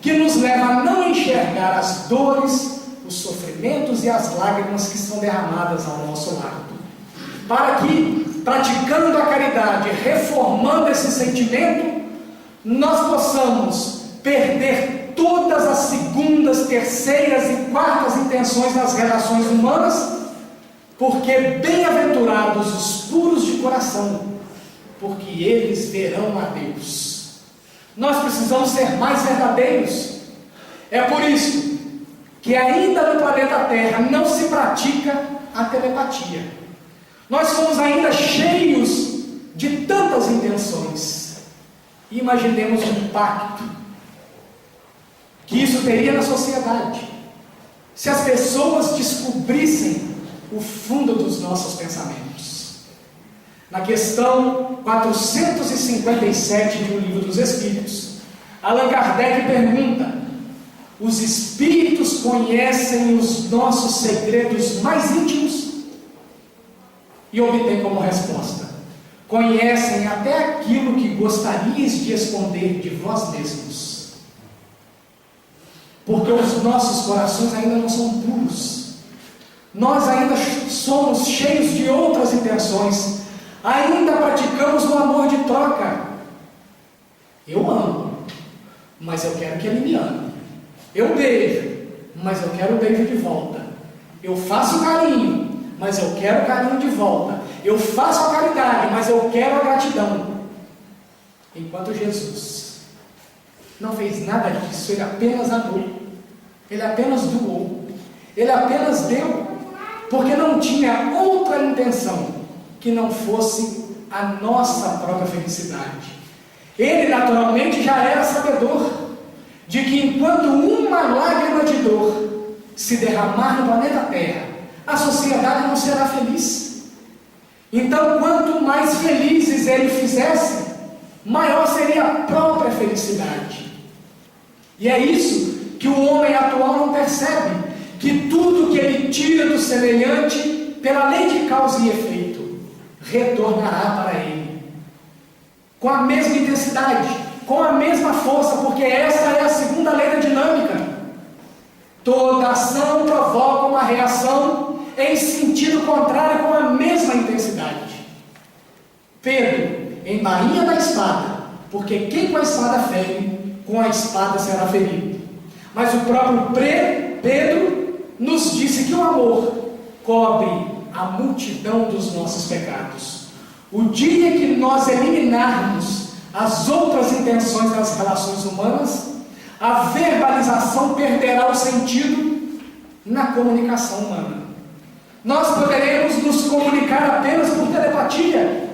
que nos leva a não enxergar as dores, os sofrimentos e as lágrimas que são derramadas ao nosso lado, para que, praticando a caridade, reformando esse sentimento, nós possamos perder todas as segundas, terceiras e quartas intenções nas relações humanas, porque bem-aventurados os puros de coração, porque eles verão a Deus. Nós precisamos ser mais verdadeiros. É por isso que ainda no planeta Terra não se pratica a telepatia. Nós somos ainda cheios de tantas intenções. Imaginemos o impacto que isso teria na sociedade, se as pessoas descobrissem o fundo dos nossos pensamentos. Na questão 457 do Livro dos Espíritos, Allan Kardec pergunta: os espíritos conhecem os nossos segredos mais íntimos? E obtém como resposta: conhecem até aquilo que gostarias de esconder de vós mesmos. Porque os nossos corações ainda não são puros. Nós ainda somos cheios de outras intenções. Ainda praticamos o amor de troca. Eu amo, mas eu quero que ele me ame. Eu beijo, mas eu quero o beijo de volta. Eu faço carinho, mas eu quero carinho de volta. Eu faço a caridade, mas eu quero a gratidão. Enquanto Jesus não fez nada disso, ele apenas amou, ele apenas doou, ele apenas deu. porque não tinha outra intenção que não fosse a nossa própria felicidade. Ele naturalmente já era sabedor de que enquanto uma lágrima de dor se derramar no planeta Terra, a sociedade não será feliz. Então, quanto mais felizes ele fizesse, maior seria a própria felicidade. E é isso que o homem atual não percebe, que tudo que ele tira do semelhante, pela lei de causa e efeito, retornará para ele, com a mesma intensidade, com a mesma força, porque esta é a segunda lei da dinâmica. Toda ação provoca uma reação em sentido contrário com a mesma intensidade. Pedro embainha da espada, porque quem com a espada fere, com a espada será ferido. Mas o próprio Pedro nos disse que o amor cobre a multidão dos nossos pecados. O dia que nós eliminarmos as outras intenções das relações humanas, a verbalização perderá o sentido na comunicação humana. Nós poderemos nos comunicar apenas por telepatia,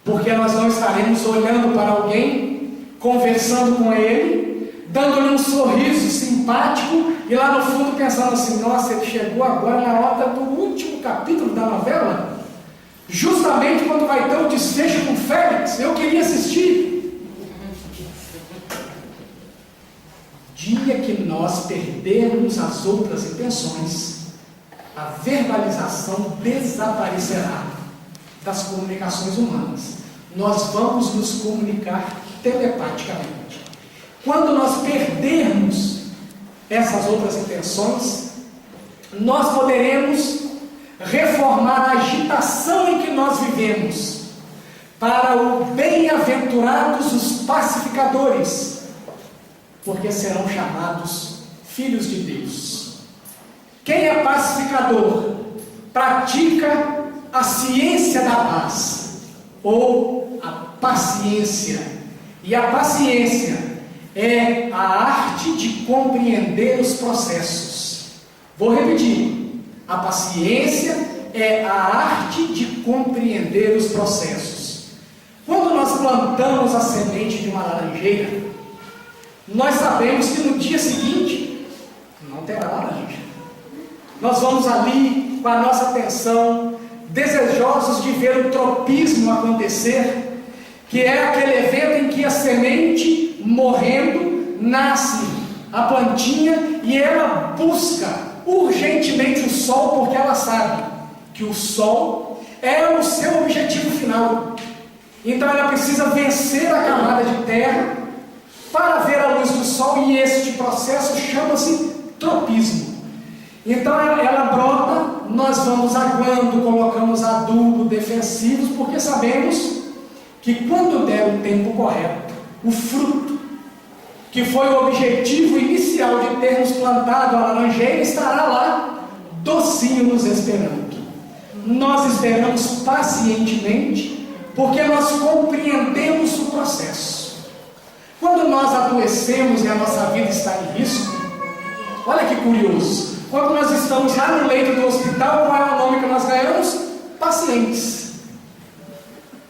porque nós não estaremos olhando para alguém, conversando com ele, dando-lhe um sorriso simpático e lá no fundo pensando assim: nossa, ele chegou agora na hora do último capítulo da novela, justamente quando vai ter o desfecho com Félix, eu queria assistir. Dia que nós perdermos as outras intenções, a verbalização desaparecerá das comunicações humanas. Nós vamos nos comunicar telepaticamente. Quando nós perdermos essas outras intenções, nós poderemos reformar a agitação em que nós vivemos para o bem-aventurados os pacificadores, porque serão chamados filhos de Deus. Quem é pacificador pratica a ciência da paz, ou a paciência. E a paciência é a arte de compreender os processos. Vou repetir: a paciência é a arte de compreender os processos. Quando nós plantamos a semente de uma laranjeira, nós sabemos que no dia seguinte não terá laranja. Nós vamos ali com a nossa atenção, desejosos de ver o tropismo acontecer, que é aquele evento em que a semente, morrendo, nasce a plantinha e ela busca urgentemente o sol, porque ela sabe que o sol é o seu objetivo final. Então ela precisa vencer a camada de terra para ver a luz do sol, e este processo chama-se tropismo. Então ela brota, nós vamos aguando, colocamos adubo, defensivos, porque sabemos que quando der o tempo correto, o fruto, que foi o objetivo inicial de termos plantado a laranjeira, estará lá, docinho, nos esperando. Nós esperamos pacientemente, porque nós compreendemos o processo. Quando nós adoecemos e a nossa vida está em risco, olha que curioso, quando nós estamos lá no leito do hospital, qual é o nome que nós ganhamos? Pacientes.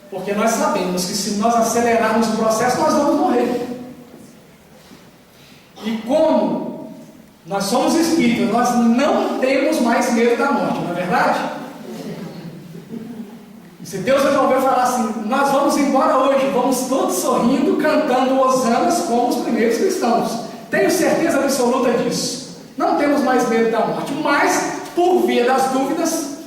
Porque nós sabemos que se nós acelerarmos o processo, nós vamos morrer. E como nós somos espíritas, nós não temos mais medo da morte, não é verdade? Se Deus resolveu falar assim: nós vamos embora hoje, vamos todos sorrindo, cantando hosanas como os primeiros cristãos. Tenho certeza absoluta disso. Não temos mais medo da morte, mas, por via das dúvidas,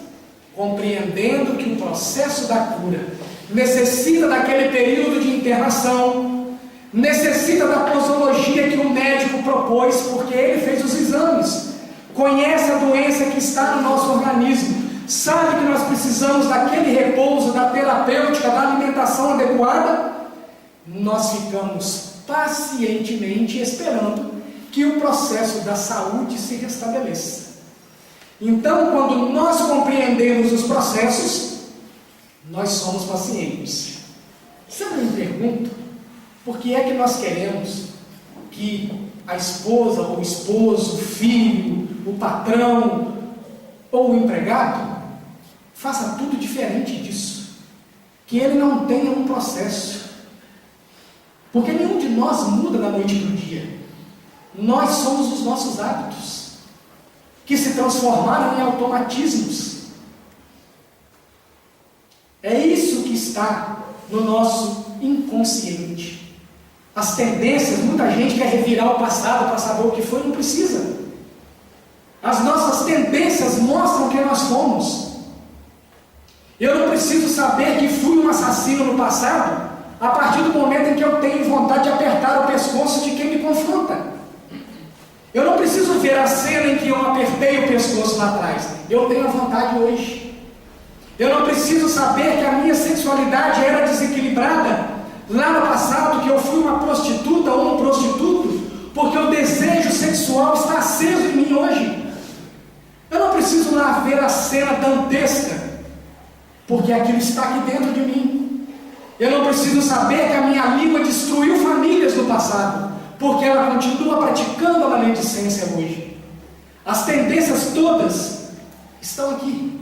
compreendendo que o processo da cura necessita daquele período de internação, necessita da posologia que o médico propôs, porque ele fez os exames, conhece a doença que está no nosso organismo, sabe que nós precisamos daquele repouso, da terapêutica, da alimentação adequada. Nós ficamos pacientemente esperando que o processo da saúde se restabeleça. Então, quando nós compreendemos os processos, nós somos pacientes. Sempre me pergunto, por que é que nós queremos que a esposa, o esposo, o filho, o patrão, ou o empregado, faça tudo diferente disso. Que ele não tenha um processo. Porque nenhum de nós muda da noite para o dia. Nós somos os nossos hábitos, que se transformaram em automatismos. É isso que está no nosso inconsciente. As tendências, muita gente quer revirar o passado para saber o que foi, não precisa. As nossas tendências mostram quem nós fomos. Eu não preciso saber que fui um assassino no passado, a partir do momento em que eu tenho vontade de apertar o pescoço de quem me confronta. Eu não preciso ver a cena em que eu apertei o pescoço lá atrás. Eu tenho a vontade hoje. Eu não preciso saber que a minha sexualidade era desequilibrada lá no passado, que eu fui uma prostituta ou um prostituto, porque o desejo sexual está aceso em mim hoje. Eu não preciso lá ver a cena dantesca, porque aquilo está aqui dentro de mim. Eu não preciso saber que a minha língua destruiu famílias no passado, porque ela continua praticando a maledicência hoje. As tendências todas estão aqui.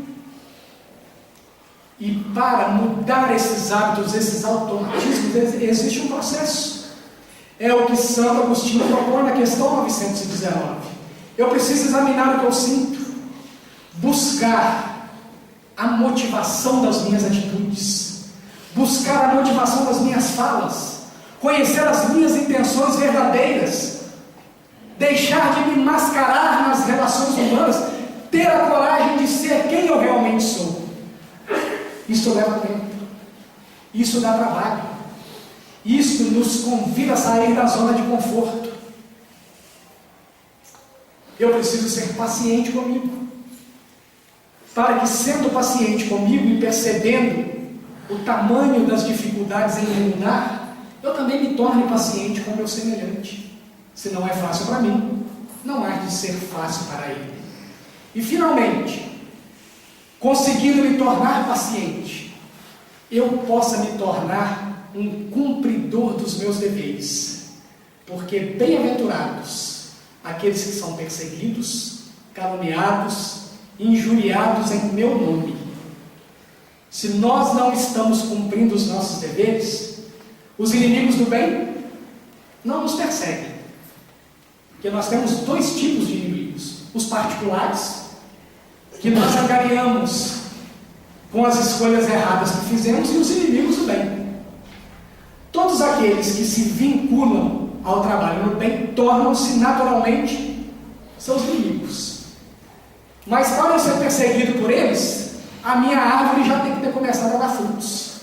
E para mudar esses hábitos, esses automatismos, existe um processo. É o que Santo Agostinho propõe na questão 919. Eu preciso examinar o que eu sinto, buscar a motivação das minhas atitudes, buscar a motivação das minhas falas, conhecer as minhas intenções verdadeiras, deixar de me mascarar nas relações humanas, ter a coragem de ser quem eu realmente sou. Isso leva tempo, isso dá trabalho, isso nos convida a sair da zona de conforto. Eu preciso ser paciente comigo, para que, sendo paciente comigo e percebendo o tamanho das dificuldades em mudar, eu também me torne paciente com o meu semelhante. Se não é fácil para mim, não há de ser fácil para ele. E finalmente, conseguindo me tornar paciente, eu possa me tornar um cumpridor dos meus deveres, porque bem-aventurados aqueles que são perseguidos, caluniados, injuriados em meu nome. Se nós não estamos cumprindo os nossos deveres, os inimigos do bem não nos perseguem, porque nós temos dois tipos de inimigos: os particulares, que nós angariamos com as escolhas erradas que fizemos, e os inimigos do bem. Todos aqueles que se vinculam ao trabalho no bem tornam-se naturalmente seus inimigos. Mas para eu ser perseguido por eles, a minha árvore já tem que ter começado a dar frutos.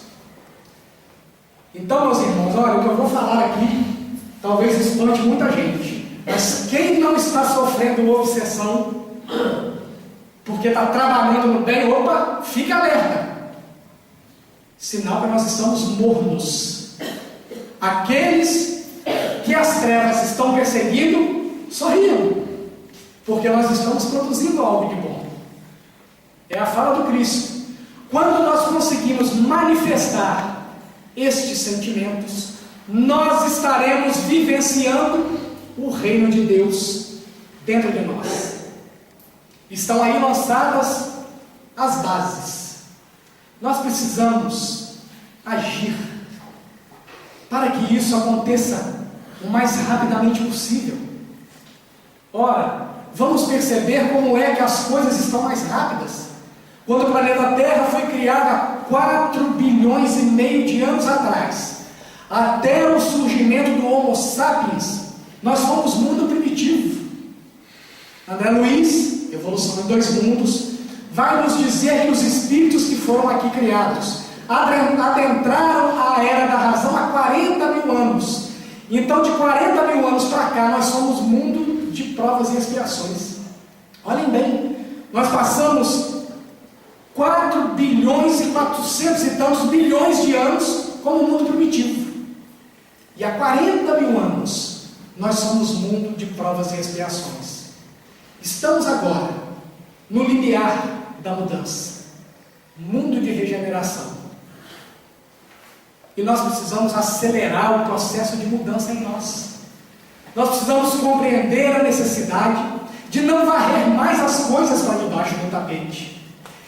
Então, meus irmãos, olha, o que eu vou falar aqui talvez espante muita gente, mas quem não está sofrendo obsessão porque está trabalhando no bem, opa, fique alerta. Sinal que nós estamos mornos. Aqueles que as trevas estão perseguindo, sorriam, porque nós estamos produzindo algo de bom. É a fala do Cristo. Quando nós conseguimos manifestar estes sentimentos, nós estaremos vivenciando o reino de Deus dentro de nós. Estão aí lançadas as bases. Nós precisamos agir para que isso aconteça o mais rapidamente possível. Ora, vamos perceber como é que as coisas estão mais rápidas. Quando o planeta Terra foi criado há 4 bilhões e meio de anos atrás, até o surgimento do Homo sapiens, nós fomos mundo primitivo. André Luiz, Evolução em Dois Mundos, vai nos dizer que os espíritos que foram aqui criados adentraram a era da razão há 40 mil anos. Então, de 40 mil anos para cá, nós somos mundo de provas e expiações. Olhem bem, nós passamos 4 bilhões e 400 e tantos bilhões de anos como mundo primitivo. E há 40 mil anos, nós somos mundo de provas e expiações. Estamos agora no limiar da mudança, mundo de regeneração. E nós precisamos acelerar o processo de mudança em nós. Nós precisamos compreender a necessidade de não varrer mais as coisas para debaixo do tapete.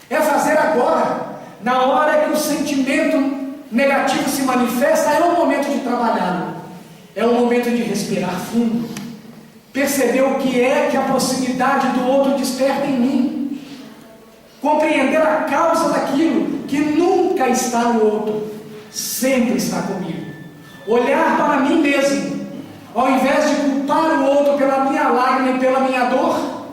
É fazer agora, na hora que o sentimento negativo se manifesta, é o momento de trabalhá-lo. É o momento de respirar fundo. Perceber o que é que a proximidade do outro desperta em mim. Compreender a causa daquilo que nunca está no outro, sempre está comigo. Olhar para mim mesmo, ao invés de culpar o outro pela minha lágrima e pela minha dor,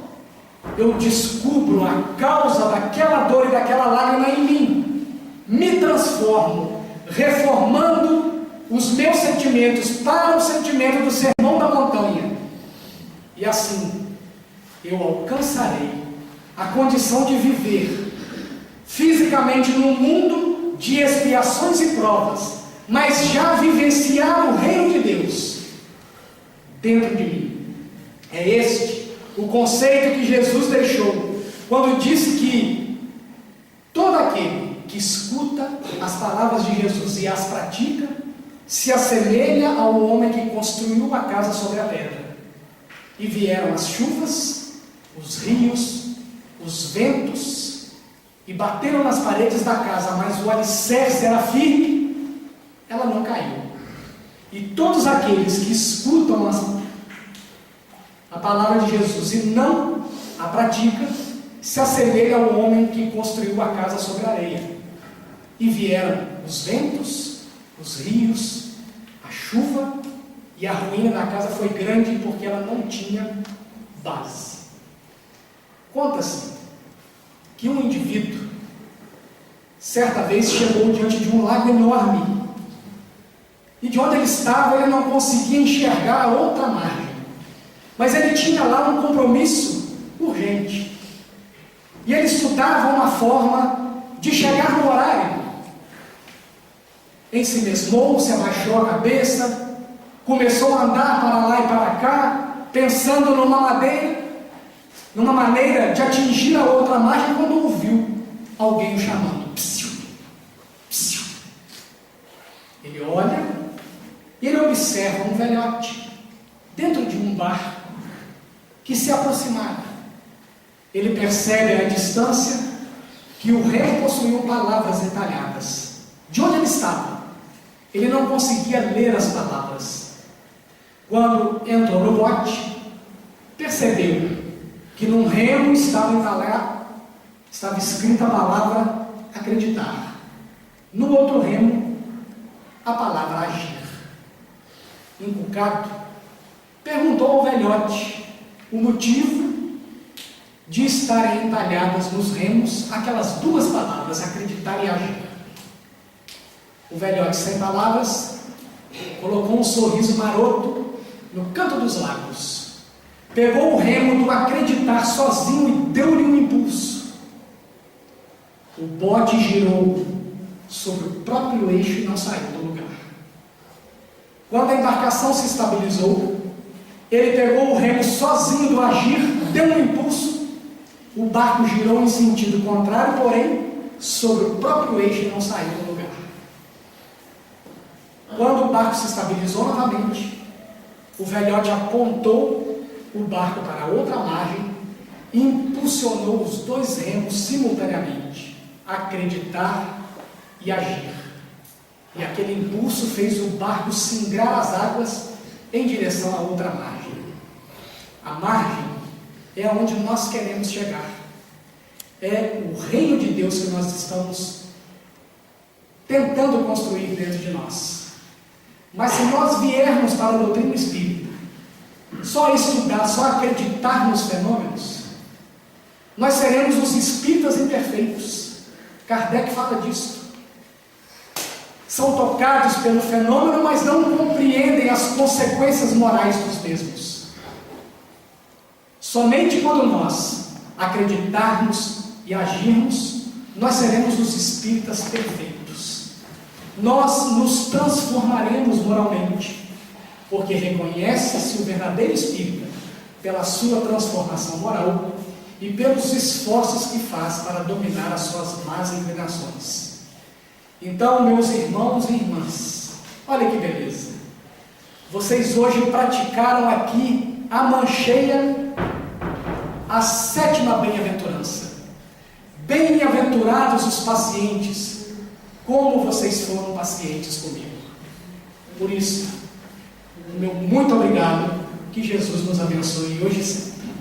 eu descubro a causa daquela dor e daquela lágrima em mim. Me transformo, reformando os meus sentimentos para o sentimento do sermão da montanha. E assim, eu alcançarei a condição de viver fisicamente num mundo de expiações e provas, mas já vivenciar o reino de Deus dentro de mim. É este o conceito que Jesus deixou quando disse que todo aquele que escuta as palavras de Jesus e as pratica se assemelha ao homem que construiu a casa sobre a pedra. E vieram as chuvas, os rios, os ventos, e bateram nas paredes da casa, mas o alicerce era firme, ela não caiu. E todos aqueles que escutam a palavra de Jesus e não a praticam, se assemelham ao homem que construiu a casa sobre a areia. E vieram os ventos, os rios, a chuva, e a ruína da casa foi grande porque ela não tinha base. Conta-se que um indivíduo, certa vez, chegou diante de um lago enorme, e de onde ele estava ele não conseguia enxergar a outra margem, mas ele tinha lá um compromisso urgente, e ele estudava uma forma de chegar no horário. Ensimesmou, se abaixou a cabeça, começou a andar para lá e para cá, pensando numa maneira de atingir a outra margem, quando ouviu alguém o chamando. Psiu, psiu. Ele olha e ele observa um velhote dentro de um barco que se aproximava. Ele percebe à distância que o rei possuía palavras detalhadas. De onde ele estava? Ele não conseguia ler as palavras. Quando entrou no bote, percebeu que num remo estava escrita a palavra acreditar. No outro remo, a palavra agir. Encucado, perguntou ao velhote o motivo de estarem entalhadas nos remos aquelas duas palavras, acreditar e agir. O velhote, sem palavras, colocou um sorriso maroto no canto dos lábios, pegou o remo do acreditar sozinho e deu-lhe um impulso. O bote girou sobre o próprio eixo e não saiu do lugar. Quando a embarcação se estabilizou, ele pegou o remo sozinho do agir, deu um impulso, o barco girou em sentido contrário, porém, sobre o próprio eixo e não saiu do lugar. Quando o barco se estabilizou novamente, o velhote apontou o barco para a outra margem e impulsionou os dois remos simultaneamente, acreditar e agir. E aquele impulso fez o barco singrar as águas em direção à outra margem. A margem é aonde nós queremos chegar. É o reino de Deus que nós estamos tentando construir dentro de nós. Mas se nós viermos para a doutrina espírita, só estudar, só acreditar nos fenômenos, nós seremos os espíritas imperfeitos. Kardec fala disso. São tocados pelo fenômeno, mas não compreendem as consequências morais dos mesmos. Somente quando nós acreditarmos e agirmos, nós seremos os espíritas perfeitos. Nós nos transformaremos moralmente, porque reconhece-se o verdadeiro espírita pela sua transformação moral e pelos esforços que faz para dominar as suas más inclinações. Então, meus irmãos e irmãs, olha que beleza, vocês hoje praticaram aqui a mancheia a 7ª bem-aventurança. Bem-aventurados os pacientes, como vocês foram pacientes comigo. Por isso, meu muito obrigado, que Jesus nos abençoe hoje e sempre.